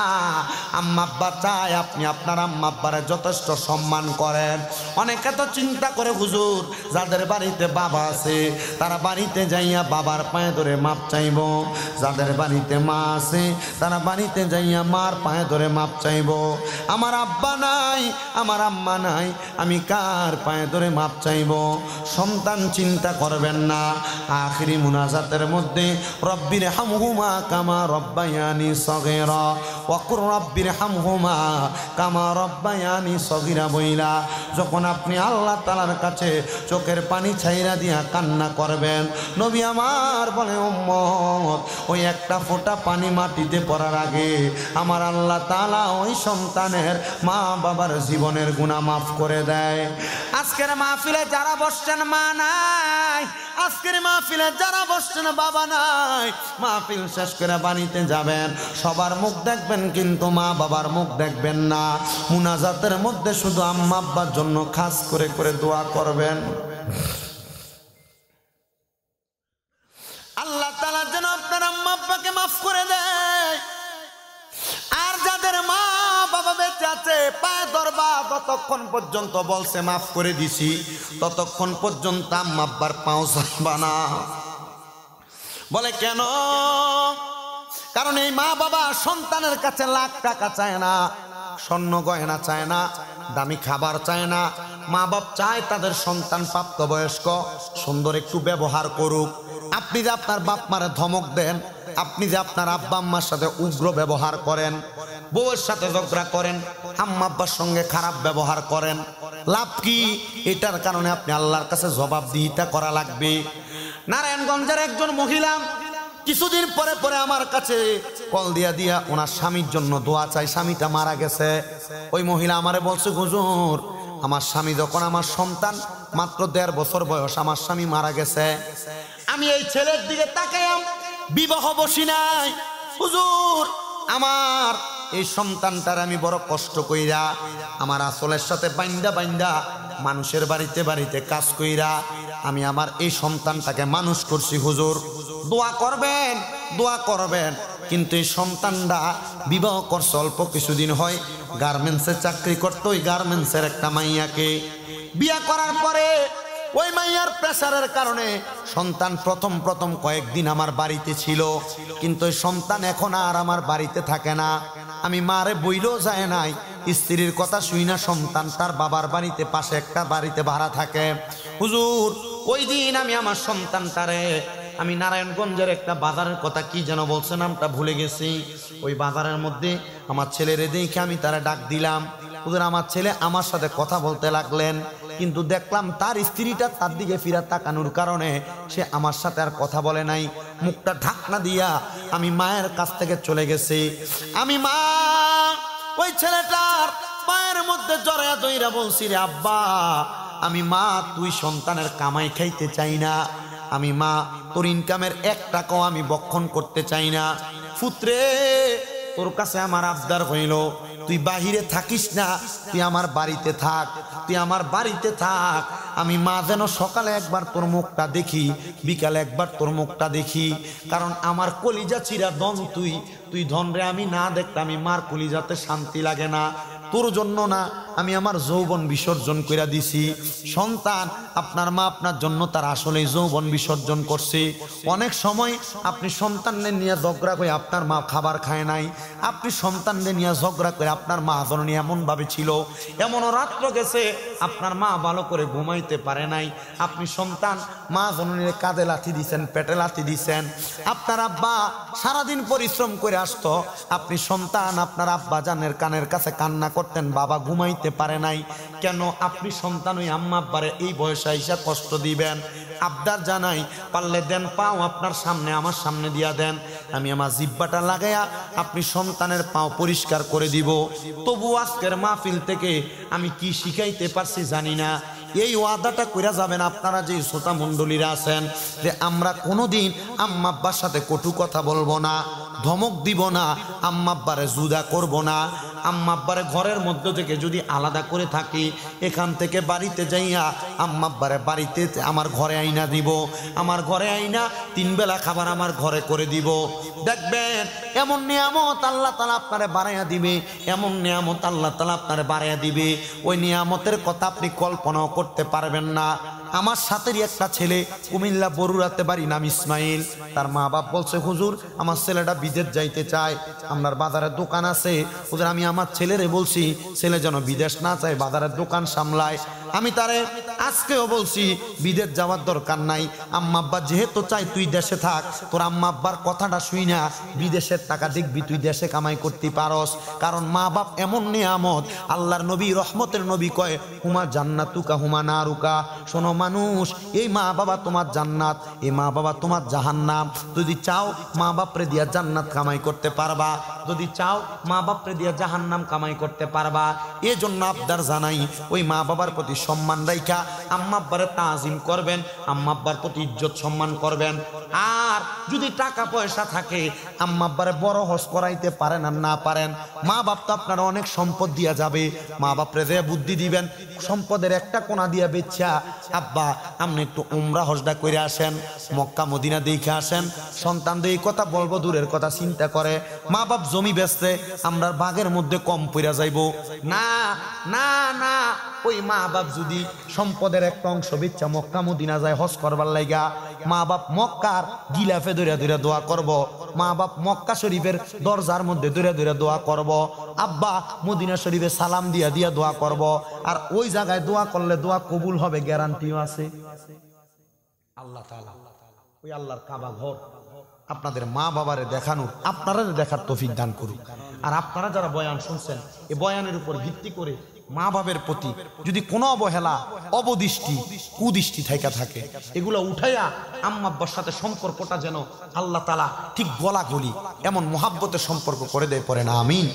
আম্মা আব্বা চায় আপনি আপনার আম্মা আব্বারে যথেষ্ট সম্মান করেন। অনেকে তো চিন্তা করে, হুজুর যাদের বাড়িতে বাবা আছে তারা বাড়িতে যাইয়া বাবার পায়ে ধরে মাপ চাইব, যাদের বাড়িতে মা আছে তারা বাড়িতে যাইয়া মার পায়ে ধরে মাপ চাইব। আমার আব্বা নাই, আমার আম্মা নাই, আমি কার পায়ে ধরে মাপ চাইব? সন্তান চিন্তা করবেন না, আখিরি মুনাজাতের মধ্যে রব্বির হামহুমা কামা রব্বায়ানি সগীরা ওয়াকুর রব্বির হামহুমা কামা রব্বায়ানি সগীরা বইলা যখন আপনি আল্লাহ তাআলার কাছে চোখের পানি ছাইরা দিয়া কান্না করবেন, নবী আমার বলে, উম্মত ওই একটা ফোঁটা পানি মাটিতে পড়ার আগে আমার আল্লাহ তাআলা ওই সন্তানের মা বাবার জীবনের গুনাহ মাফ করে দেয়। আজকের মাহফিলে যারা বসছেন মা নাই, আজকের মাহফিলে যারা বসছেন বাবা নাই, মাহফিল শেষ করে বাড়িতে যাবেন, সবার মুখ দেখবেন কিন্তু মা বাবার মুখ দেখবেন না। মুনাজাতের মধ্যে শুধু আম্মা আব্বার জন্য খাস করে করে দোয়া করবেন, আল্লাহ তাআলা যেন আপনার আম্মা আব্বাকে মাফ করে দেয়। আর যাদের মা বাবা বেঁচে আছে পায়ে ধরবা, ততক্ষণ পর্যন্ত বলছে মাফ করে দিছি, ততক্ষণ পর্যন্ত আম্মা আব্বার পাও ছাড়বা না। বলে কেন? কারণ এই মা বাবা সন্তানের কাছে লাখ টাকা চায় না, স্বর্ণ গয়না চায় না, দামি খাবার চায় না। মা বাপ চায় তাদের সন্তান প্রাপ্তবয়স্ক, সুন্দর একটু ব্যবহার করুক। আপনি যে আপনার বাপ মারে ধমক দেন, আপনি যে আপনার আব্বা আম্মার সাথে উগ্র ব্যবহার করেন, বউয়ের সাথে ঝগড়া করেন, আম্মা আব্বার সঙ্গে খারাপ ব্যবহার করেন, লাভ কি? এটার কারণে আপনি আল্লাহর কাছে জবাবদিহিতা করা লাগবে। নারায়ণগঞ্জের একজন মহিলা কিছুদিন পরে পরে আমার কাছে কল দিয়া ওনার স্বামীর জন্য দোয়া চাই, স্বামীটা মারা গেছে। ওই মহিলা আমারে বলছে, হুজুর আমার স্বামী যখন, আমার সন্তান মাত্র 1.5 বছর বয়স, আমার স্বামী মারা গেছে। আমি এই ছেলের দিকে তাকাইলাম, বিবাহ বসি নাই, হুজুর আমার এই সন্তানটার আমি বড় কষ্ট কইরা আমার আসলের সাথে বাইন্দা বাইন্দা মানুষের বাড়িতে বাড়িতে কাজ কইরা আমি আমার এই সন্তানটাকে মানুষ করছি। হুজুর দোয়া করবেন, দোয়া করবেন। কিন্তু এই সন্তানটা বিবাহ করছে অল্প কিছুদিন হয়, গার্মেন্টসে চাকরি করতো, ওই গার্মেন্টসের একটা মাইয়াকে বিয়া করার পরে ওই মাইয়ার প্রেসারের কারণে সন্তান প্রথম কয়েকদিন আমার বাড়িতে ছিল, কিন্তু ওই সন্তান এখন আর আমার বাড়িতে থাকে না। আমি মারে বইলেও যায় নাই, স্ত্রীর কথা শুই না, সন্তান তার বাবার বাড়িতে পাশে একটা বাড়িতে ভাড়া থাকে। হুজুর ওই দিন আমি আমার সন্তানটারে আমি নারায়ণগঞ্জের একটা বাজারের কথা কি যেন বলছে, নামটা ভুলে গেছি। ওই বাজারের মধ্যে আমার ছেলেরে দেখে আমি তারা ডাক দিলাম। হুজুর আমার ছেলে আমার সাথে কথা বলতে লাগলেন, কিন্তু দেখলাম তার স্ত্রীটা তার দিকে ফিরে তাকানোর কারণে সে আমার সাথে আর কথা বলে নাই। মুখটা ঢাকনা দিয়া আমি মায়ের কাছ থেকে চলে গেছি। আমি মা ওই ছেলেটার পায়ের মধ্যে জড়ায়া দইরা বলছি, রে আব্বা, আমি মা তুই সন্তানের কামাই খাইতে চাই না, আমি মা তোর ইনকামের 1 টাকাও আমি বক্ষণ করতে চাই না। পুত্রে তোর কাছে আমার আবদার হইল, তুই বাহিরে থাকিস না, তুই আমার বাড়িতে থাক, তুই আমার বাড়িতে থাক। আমি মা যেন সকালে একবার তোর মুখটা দেখি, বিকালে একবার তোর মুখটা দেখি, কারণ আমার কলিজা চিরা ধন তুই, তুই ধন রে আমি না দেখলে আমি মার কলিজাতে শান্তি লাগে না। তোর জন্য না আমি আমার যৌবন বিসর্জন কইরা দিছি। সন্তান আপনার মা আপনার জন্য তার আসলে যৌবন বিসর্জন করছে। অনেক সময় আপনি সন্তানদের নিয়ে ঝগড়া করে আপনার মা খাবার খায় নাই, আপনি সন্তানদের নিয়ে ঝগড়া করে আপনার মা জননী এমনভাবে ছিল, এমনও রাত্র গেছে আপনার মা ভালো করে ঘুমাইতে পারে নাই। আপনি সন্তান মা জননীর কাঁধে লাথি দিছেন, পেটে লাথি দিছেন। আপনার আব্বা সারাদিন পরিশ্রম করে আসতো, আপনি সন্তান আপনার আব্বা জানের কানের কাছে কান্না করতেন, বাবা ঘুমাইতে পারে নাই। কেন আপনি সন্তান ওই আম্মা আব্বারে এই বয়সে আইসা কষ্ট দিবেন? আবদার জানাই, পারলে দেন পাও আপনার সামনে, আমার সামনে দিয়া দেন, আমি আমার জিব্বাটা লাগাইয়া আপনি সন্তানের পাও পরিষ্কার করে দিব। তবু আজকের মাহফিল থেকে আমি কি শিখাইতে পারছি জানি না। এই ওয়াদাটা কইরা যাবেন আপনারা যে শ্রোতা মণ্ডলীরা আছেন, যে আমরা কোনোদিন আম্মা আব্বার সাথে কটু কথা বলবো না, ধমক দিব না, আম্মা আব্বারে জুদা করব না। আম্মা আব্বারে ঘরের মধ্য থেকে যদি আলাদা করে থাকি, এখান থেকে বাড়িতে যাইয়া আম্মা আব্বারে বাড়িতে আমার ঘরে আইনা দিব, আমার ঘরে আইনা 3 বেলা খাবার আমার ঘরে করে দিব। দেখবেন এমন নিয়ামত আল্লাহ তাআলা আপনারে বাড়াইয়া দিবে, এমন নিয়ামত আল্লাহ তাআলা আপনারে বাড়াইয়া দিবে, ওই নিয়ামতের কথা আপনি কল্পনাও করতে পারবেন না। আমার সাথেরই একটা ছেলে কুমিল্লা বরুড়াতে বাড়ি, নাম ইসমাইল। তার মা বাপ বলছে, হুজুর আমার ছেলেটা বিদেশ যাইতে চায়, আপনার বাজারের দোকান আছে, হুজুর আমি আমার ছেলেরে বলছি ছেলে যেন বিদেশ না চায়, বাজারের দোকান সামলায়। আমি তারে আজকেও বলছি বিদেশ যাওয়ার দরকার নাই, আম্মা আব্বা যেহেতু চাই তুই দেশে থাক, তোর আম্মা আব্বার কথাটা শুই না, বিদেশের টাকা দেখবি তুই দেশে কামাই করতে পারস। কারণ মা বাপ এমন নিয়ামত, আল্লাহর নবী রহমতের নবী কয়, হুমা জান্নাতুকা হুমা নারুকা। শোনো মানুষ, এই মা বাবা তোমার জান্নাত, এই মা বাবা তোমার জাহান্নাম। যদি চাও মা বাপরে দিয়া জান্নাত কামাই করতে পারবা, যদি চাও মা বাপরে দিয়া জাহান্নাম কামাই করতে পারবা। এই জন্য আবদার জানাই, ওই মা বাবার প্রতি সম্মান রাইখা আম্মা আব্বারে তাজিম করবেন, আম্মা আব্বার প্রতি ইজ্জত সম্মান করবেন। আর যদি টাকা পয়সা থাকে, আম্মা আব্বারে বড় হজ করাইতে পারেন আর না পারেন, মা বাপ তো আপনারা অনেক সম্পদ দিয়া যাবে, মা বাপরে যে বুদ্ধি দিবেন, সম্পদের একটা কোনা দিয়া বেচ্ছা, আব্বা আপনি একটু উমরা হজটা করে আসেন, মক্কা মদিনা দেখে আসেন। সন্তানদের এই কথা বলবো দূরের কথা চিন্তা করে, মা বাপ জমি বেচতে আমরা বাঘের মধ্যে কম পইরা যাইব না, না না। ওই মা বাপ যদি সম্পদের একটা অংশ বেচা মক্কা মদিনা যায় হজ করবার লাইগা, মা বাপ মক্কার গিলাফে ধরে ধরে দোয়া করব, মা বাপ মক্কা শরীফের দরজার মধ্যে ধরে ধরে দোয়া করব, আব্বা মদিনা শরীফে সালাম দিয়া দিয়া দোয়া করব। আর ওই জায়গায় দোয়া করলে দোয়া কবুল হবে, গ্যারান্টিও আছে। আল্লাহ তাআলা ওই আল্লাহর কাবা ঘর আপনাদের মা বাবারে দেখানোর, আপনারা দেখার তৌফিক দান করুন। আর আপনারা যারা বয়ান শুনছেন, এই বয়ানের উপর ভিত্তি করে মা বাবার প্রতি যদি কোনো অবহেলা, অবদৃষ্টি, কুদৃষ্টি থাইকা থাকে, এগুলো উঠাইয়া আম্মা আব্বার সাথে সম্পর্কটা যেন আল্লাহ তাআলা ঠিক গলাগলি এমন মুহাব্বতের সম্পর্ক করে দেয়, পড়ে না আমিন।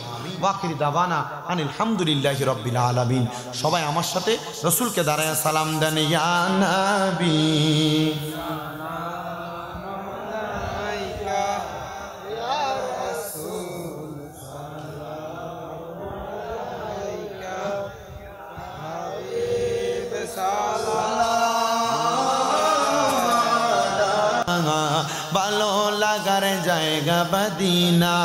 ওয়াকির দাওয়ানা আনিল হামদুলিল্লাহি রাব্বিল আলামিন। সবাই আমার সাথে রাসূলকে দাঁড়ায় সালাম দেন, ইয়া নবী ভালো লাগার জায়গা মদিনা,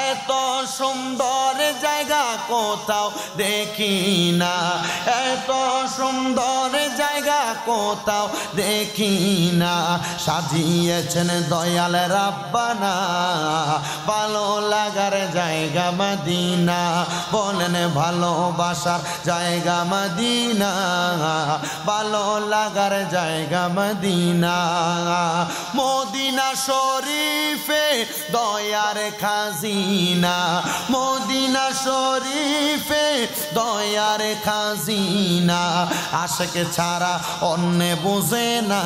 এত সুন্দর জায়গা কোথাও দেখি না, এত সুন্দর জায়গা কোথাও দেখি না, সাজিয়েছেন দয়াল রাব্বানা, ভালো লাগার জায়গা মদিনা, বলেন ভালোবাসার জায়গা মদিনা, ভালো লাগার জায়গা মদিনা। মদিনা শরীফে দয়ার খাজিনা, মদিনা শরীফে দয়ার খাজিনা, আশিক ছাড়া অন্য বুঝে না,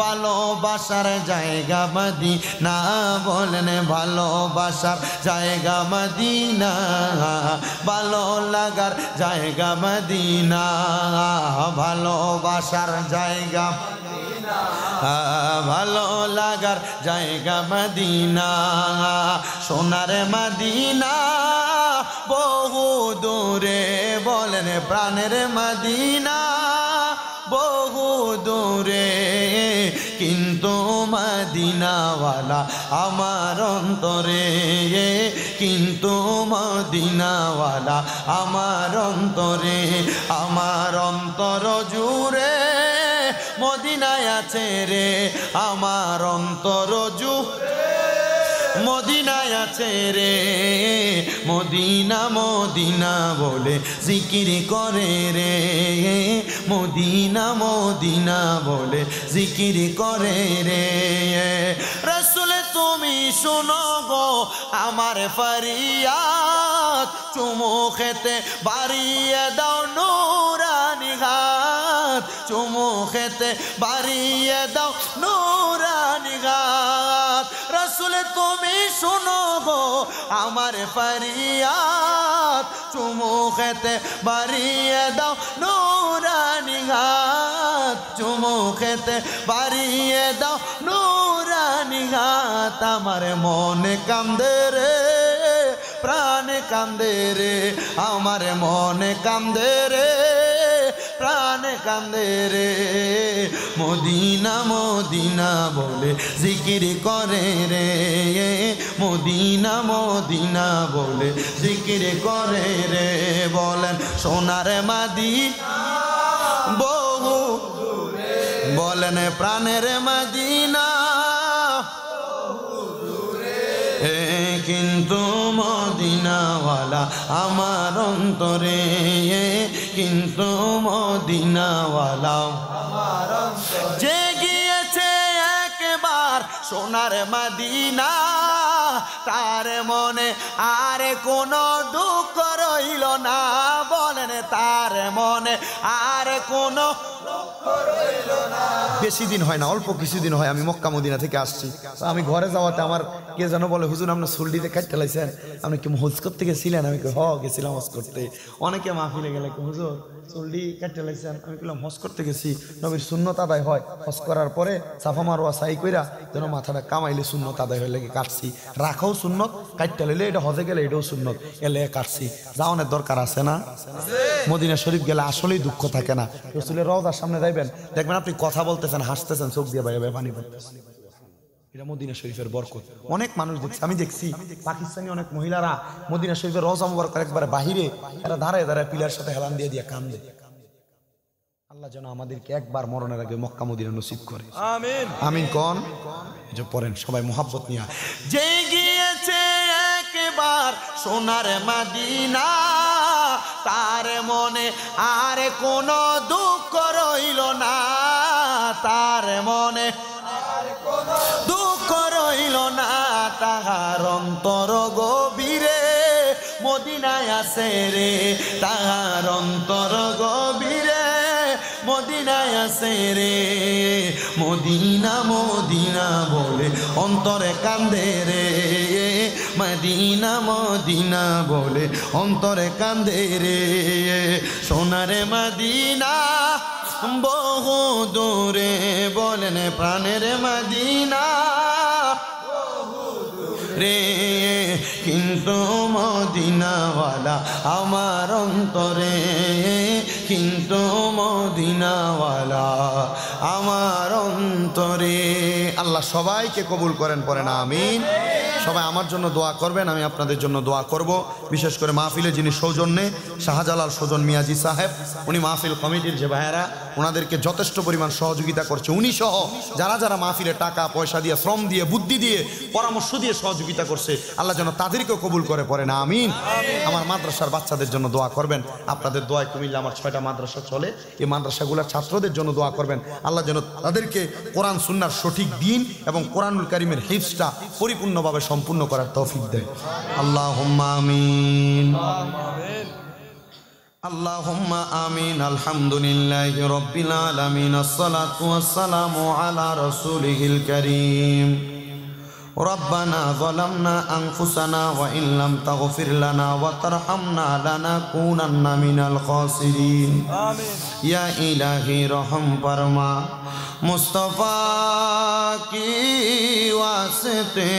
ভালোবাসার জায়গা মদিনা, বলেন ভালোবাসার জায়গা মদিনা, ভালো লাগার জায়গা মদিনা, ভালোবাসার জায়গা, ভালো লাগার জায়গা মদিনা, সোনার মদিনা বহু দূরে, বলেন প্রাণের মদিনা বহু দূরে, কিন্তু মদিনাওয়ালা আমার অন্তরে, কিন্তু মদিনাওয়ালা আমার অন্তরে, আমার অন্তর জুড়ে মদিনায় আছে রে, আমার অন্তর জুড়ে মদিনায় আছে রে, মদিনা মদিনা বলে জিকির করে রে, মদিনা মদিনা বলে জিকির করে রে। রাসূল তুমি শোনো গো আমার ফরিয়াদ, চুমু খেতে বাড়িয়ে দাও নুরানি হাত, চুমু খেতে বাড়িয়ে দাও নুরানি হাত। রাসূল তুমি শোনো গো আমার ফরিয়াদ, চুমু খেতে বাড়িয়ে দাও নুরানি হাত, চুমু খেতে বাড়িয়ে দাও নুরানি হাত। আমার মনে কান্দে রে, প্রাণ কান্দে রে, আমার মনে কান্দে রে, প্রাণ কান্দে রে, মদিনা মদিনা বলে জিকির করে রে, মদিনা মদিনা বলে জিকির করে রে, বলেন সোনার মদিনা বহু দূরে, বলেন প্রাণের মদিনা কিন্তু মদিনাওয়ালা আমার অন্তরে, কিন্তু মদিনাওয়ালা আমার অন্তরে, যে গিয়েছে একবার সোনার মদিনা, তার মনে আর কোনো দুঃখ রইল না, বলেন তার মনে আর কোনো বেশি দিন হয় না, অল্প কিছুদিন হয় আমি মক্কা মদিনা থেকে আসছি। আমি ঘরে যাওয়াতে আমার কে যেন বলে হুজুর আপনার সুলডিতে কাটতে লাইছেন, আপনি কি হজ করতে গেছিলেন? আমি গেছিলাম হজ করতে। অনেকে মাহফিলে গেলে হুজুর সুলডি কাটতে লাইছেন, আমি বললাম হজ করতে গেছি, নবীর সুন্নত আদায় হয়, হজ করার পরে সাফা মারোয়া সাই কইরা যেন মাথাটা কামাইলে সুন্নত আদায় হয়ে লেগে কাটছি, রাখাও সুন্নত, কাটতে লাইলে এটা হজে গেলে এটাও সুন্নত, এলে কাটছি। যাওয়ানোর দরকার আছে না? মদিনা শরীফ গেলে আসলেই দুঃখ থাকে না। রসুলের রওজার সামনে যাইবেন, দেখবেন আপনি কথা বলতেছেন, হাসতেছেন, চোখ দিয়ে বাইরে পানি পড়তেছেন। এটা মদিনা শরীফের বরকত। অনেক মানুষ দেখছি, আমি দেখছি পাকিস্তানি অনেক মহিলারা মদিনা শরীফের রওজা মুবারক একবারে বাহিরে, এরা দাঁড়ায় দাঁড়ায় পিলার সাথে হেলান দিয়ে দিয়ে কান্দে। আল্লাহ যেন আমাদেরকে একবার মরণের আগে মক্কা মদিনা নসিব করে, আমিন আমিন। কোন যে পড়েন সবাই মোহাব্বত নিয়ে, যে গিয়েছে একবার সোনার মদিনা, তার মনে আর কোনো দুঃখ রইল না, তার মনে দুঃখ রইল না, তাহার অন্তর গভীরে মদিনায় আছে রে, তাহার অন্তর গভীরে মদিনায় আছে রে, মদিনা মদিনা বলে অন্তরে কান্দে রে, মদিনা মদিনা বলে অন্তরে কান্দে রে, সোনারে মদিনা বহু দূরে, বলেন প্রাণের মদিনা রে, কিন্তু মদিনাওয়ালা আমার অন্তরে, কিন্তু মদিনাওয়ালা আমার অন্তরে। আল্লাহ সবাইকে কবুল করেন, পড়েন আমিন। সবাই আমার জন্য দোয়া করবেন, আমি আপনাদের জন্য দোয়া করব। বিশেষ করে মাহফিলে যিনি সৌজন্যে শাহজালাল সৌজন মিয়াজি সাহেব, উনি মাহফিল কমিটির যে ভাইয়েরা ওনাদেরকে যথেষ্ট পরিমাণ সহযোগিতা করছে, উনি সহ যারা যারা মাহফিলে টাকা পয়সা দিয়ে, শ্রম দিয়ে, বুদ্ধি দিয়ে, পরামর্শ দিয়ে সহযোগিতা করছে, আল্লাহ যেন তাদেরকেও কবুল করে পড়ে না আমিন। আমার মাদ্রাসার বাচ্চাদের জন্য দোয়া করবেন, আপনাদের দোয়ায় কুমিল্লা আমার 6টা মাদ্রাসা চলে, এই মাদ্রাসাগুলোর ছাত্রদের জন্য দোয়া করবেন, আল্লাহ যেন তাদেরকে কোরআন সুন্নাহর সঠিক দিন এবং কোরআনুল কারীমের হিফজটা পরিপূর্ণভাবে সম্পূর্ণ করার তৌফিক দেয়। আল্লাহুম্মা আমিন, আল্লাহুম্মা আমিন। আলহামদুলিল্লাহি রাব্বিল আলামিন, আসসালাতু ওয়াসসালামু আলা রাসূলিহিল কারীম। ربنا ظلمنا أنفسنا وإن لم تغفر لنا وترحمنا لنكونن من الخاسرين آمين يا إلهي رحم فرما मुस्तफ़ा की वास्ते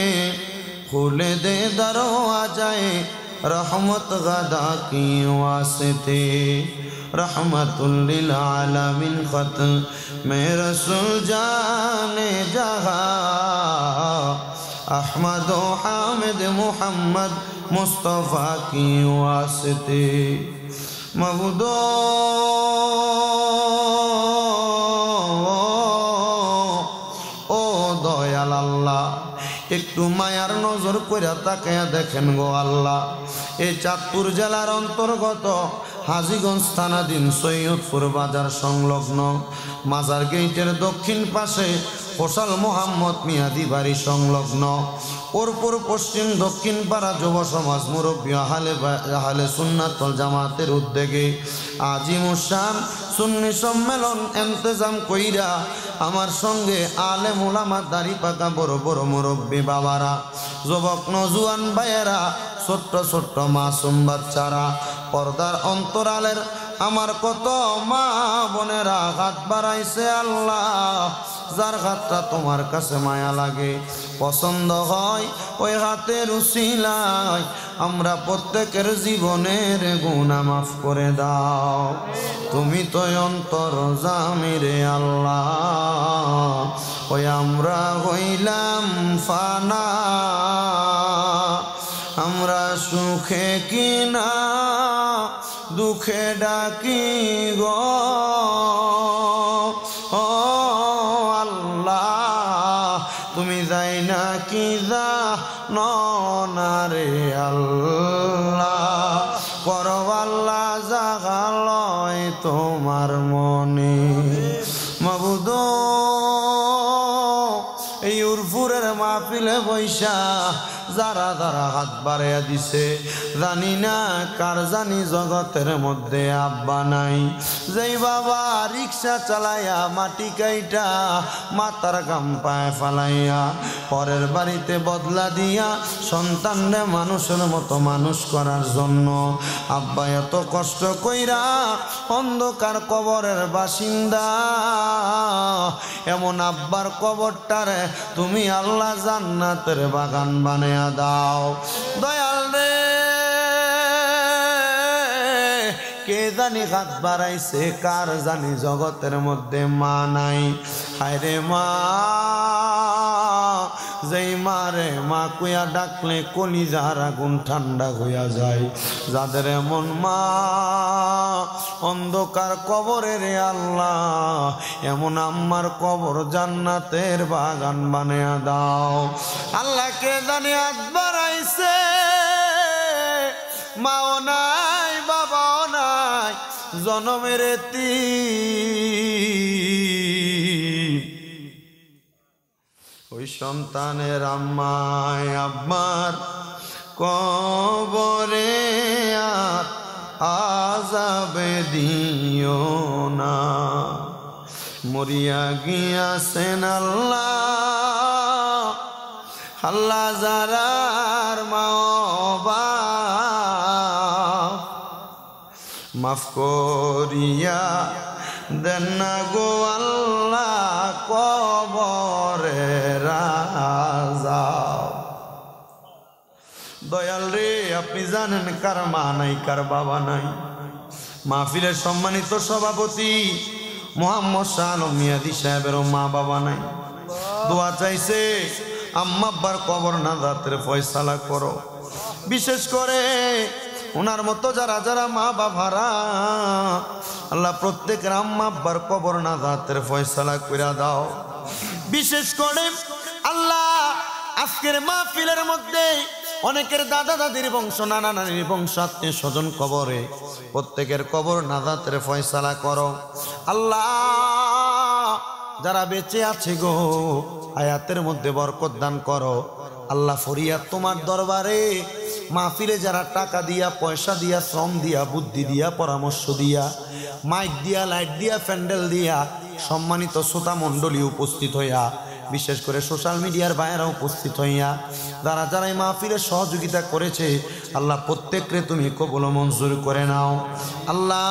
खुल दे दरवाज़े रहमत गदा की वास्ते रहमतुल लिल आलमीन खत में रसूल जाने जहाँ अहमद हामिद मुहम्मद मुस्तफ़ा की वास्ते मबूदो ओ दयाल अल्लाह একটু মায়ার নজর কইরা তাকায়া দেখেন গো আল্লাহ, এই চাঁদপুর জেলার অন্তর্গত হাজীগঞ্জ থানাধীন সৈয়দপুর বাজার সংলগ্ন মাজার গেটের দক্ষিণ পাশে হোসাল মোহাম্মদ মিয়াদি বাড়ি সংলগ্ন ওরপুর পশ্চিম দক্ষিণ পাড়া যুব সমাজ মুরব্বী আহলে সুন্নাত ওয়াল জামাতের উদ্যোগে আজিমুশান সুন্নি সম্মেলন ইন্তজাম কইরা আমার সঙ্গে আলেম উলামা দাড়ি পাকা বড় বড় মুরব্বী বাবারা, যুবক নজওয়ান ভাইয়েরা, ছোট্ট ছোট্ট মাসুম বাচ্চারা, পর্দার অন্তরালের আমার কত মা বোনেরা হাত বাড়াইছে আল্লাহ, যার হাতটা তোমার কাছে মায়া লাগে, পছন্দ হয়, ওই হাতের উসিলায় আমরা প্রত্যেকের জীবনের গুনাহ মাফ করে দাও। তুমি তো অন্তর্যামী রে আল্লাহ, ওই আমরা হইলাম ফানা, আমরা সুখে কিনা দুঃখে ডাকি গো আল্লাহ, তুমি যাই না কি জানারে আল্লাহ, করো আল্লাহ জাগালয় তোমার মনে মাবুদ। এই উরফুরের মাহফিলে বৈশা যারা যারা হাত বাড়াইয়া দিছে, জানি না কার জানি জগতের মধ্যে আব্বা নাই, যেই বাবা রিক্সা চালাইয়া মাটি কাইটা মাথার গাম পায়ে ফালাইয়া পরের বাড়িতে বদলা দিয়া সন্তানরে মানুষের মতো মানুষ করার জন্য আব্বা এত কষ্ট কইরা অন্ধকার কবরের বাসিন্দা, এমন আব্বার কবরটারে তুমি আল্লাহ জান্নাতের বাগান বানায়া দাও দয়াল রে। কে জানি হাত বাড়াইছে, কার জানি জগতের মধ্যে মা নাই, হায়রে মা, যেই মারে মা কুয়া ডাকলে কলিজার আগুন ঠান্ডা হইয়া যায়, যাদের এমন মা অন্ধকার কবরে রে আল্লাহ, এমন আম্মার কবর জান্নাতের বাগান বানিয়ে দাও আল্লাহ। কে জানি হাত বাড়াইছে, মাও নাই বাবাও নাই, জনমের ওই সন্তানের আম্মায় আব্বার কবরে আর আযাবে দিও না, মরিয়া গিয়াছেন আল্লাহ, আল্লাহ যারার মা মাফ করিয়া দেন না গো আল্লাহ কবরে রাজাও। দয়াল রে, আপনি জানেন কার মা নাই, কার বাবা নাই। মাহফিলের সম্মানিত সভাপতি মোহাম্মদ শাহ আলম মিয়াদি সাহেবেরও মা বাবা নাই, দোয়া চাইছে আম্মা আব্বার কবর নাজাতের ফয়সালা করো। বিশেষ করে ওনার মতো যারা যারা মা বাবারা আল্লাহ প্রত্যেকের আম্মা আব্বার কবর নাজাতের ফয়সালা কইরা দাও। বিশেষ করে আল্লাহ আজকের মাহফিলের মধ্যে অনেকের দাদা দাদির বংশ, নানা নানির বংশ, আত্মীয় স্বজন কবরে, প্রত্যেকের কবর নাজাতের ফয়সালা করো আল্লাহ। যারা বেঁচে আছে গো হায়াতের মধ্যে বরকত দান করো আল্লাহ। ফরিয়াদ তোমার দরবারে, মাহফিলে যারা টাকা দিয়া, পয়সা দিয়া, শ্রম দিয়া, বুদ্ধি দিয়া, পরামর্শ দিয়া, মাইক দিয়া, লাইট দিয়া, প্যান্ডেল দিয়া, সম্মানিত শ্রোতা মণ্ডলী উপস্থিত হইয়া, বিশেষ করে সোশ্যাল মিডিয়ার ভাইয়েরা উপস্থিত হইয়া যারা যারা এই মাহফিলের সহযোগিতা করেছে আল্লাহ প্রত্যেককে তুমি কবুল মঞ্জুর করে নাও আল্লাহ।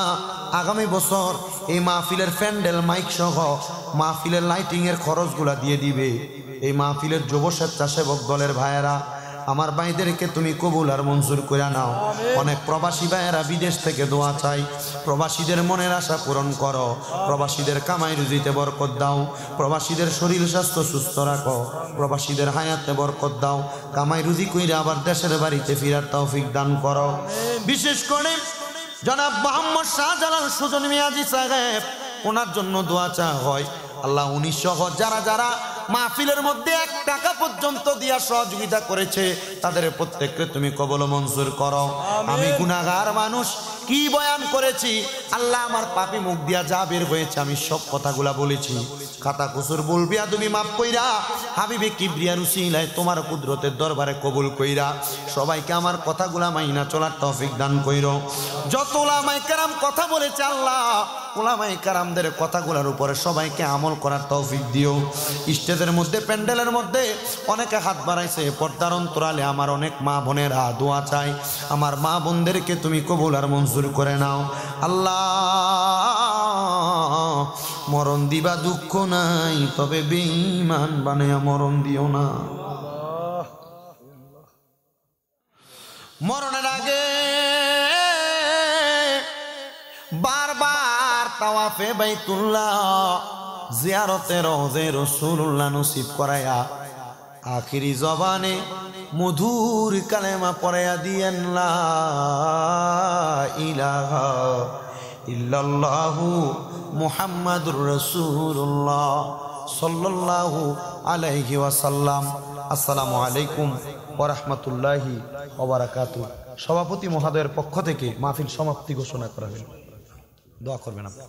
আগামী বছর এই মাহফিলের প্যান্ডেল, মাইক সহ মাহফিলের লাইটিংয়ের খরচগুলা দিয়ে দিবে এই মাহফিলের যুব স্বেচ্ছাসেবক দলের ভাইয়েরা। আমার ভাইদেরকে তুমি কবুল আর মঞ্জুর করে নাও। অনেক প্রবাসী ভাইয়েরা বিদেশ থেকে দোয়া চাই, প্রবাসীদের মনের আশা পূরণ করো, প্রবাসীদের কামাই রুজিতে বরকত দাও, প্রবাসীদের শরীর স্বাস্থ্য সুস্থ রাখো, প্রবাসীদের হায়াতে বরকত দাও, কামাই রুজি কইরা আবার দেশের বাড়িতে ফিরার তৌফিক দান করো। বিশেষ করে জনাব মোহাম্মদ শাহজালাল সুজন মিয়াজি সাহেব, ওনার জন্য দোয়া চা হয় আল্লাহ। উনি সহ যারা যারা মাহফিলের মধ্যে 1 টাকা পর্যন্ত দিয়া সহযোগিতা করেছে তাদের প্রত্যেককে তুমি কবুল মঞ্জুর করো। আমি গুনাহগার মানুষ, কি বয়ান করেছি আল্লাহ, আমার পাপী মুখ দিয়া যা বের হয়েছে আমি সব কথাগুলা বলেছি। খাতা কুসুর বলবিয়া তুমি মাফ কইরা হাবিবে কিবরিয়ার উসিলায় তোমার কুদরতের দরবারে কবুল কইরা সবাইকে আমার কথাগুলা মাইনা চলার তৌফিক দান কইরো। যত উলামায়ে কেরাম কথা বলেছে আল্লাহ, উলামায়ে কেরামদের কথাগুলোর উপরে সবাইকে আমল করার তৌফিক দিও। স্টেজের মধ্যে, প্যান্ডেলের মধ্যে অনেকে হাত বাড়াইছে, পর্দার অন্তরালে আমার অনেক মা বোনেরা দোয়া চাই, আমার মা বোনদেরকে তুমি কবুল আর মঞ্জুর করে নাও আল্লাহ। মরণ দিবা দুঃখ নাই, তবে বেঈমান বানায়া মরণ দিও না। মরণের আগে বারবার তাওয়াফে বাইতুল্লাহ, জিয়ারতে রওজে রাসূলুল্লাহ নসিব করায়া আখিরি জবানে মধুর কালেমা পড়ায়া দিয়েন লা ইলাহা ইল্লাল্লাহু মুহাম্মাদুর রাসূলুল্লাহ সাল্লাল্লাহু আলাইহি ওয়াসাল্লাম। আসসালামু আলাইকুম ওয়া রাহমাতুল্লাহি ওয়া বারাকাতুহু। সভাপতি মহোদয়ের পক্ষ থেকে মাহফিল সমাপ্তি ঘোষণা করা হলো। দোয়া করবেন আপনারা।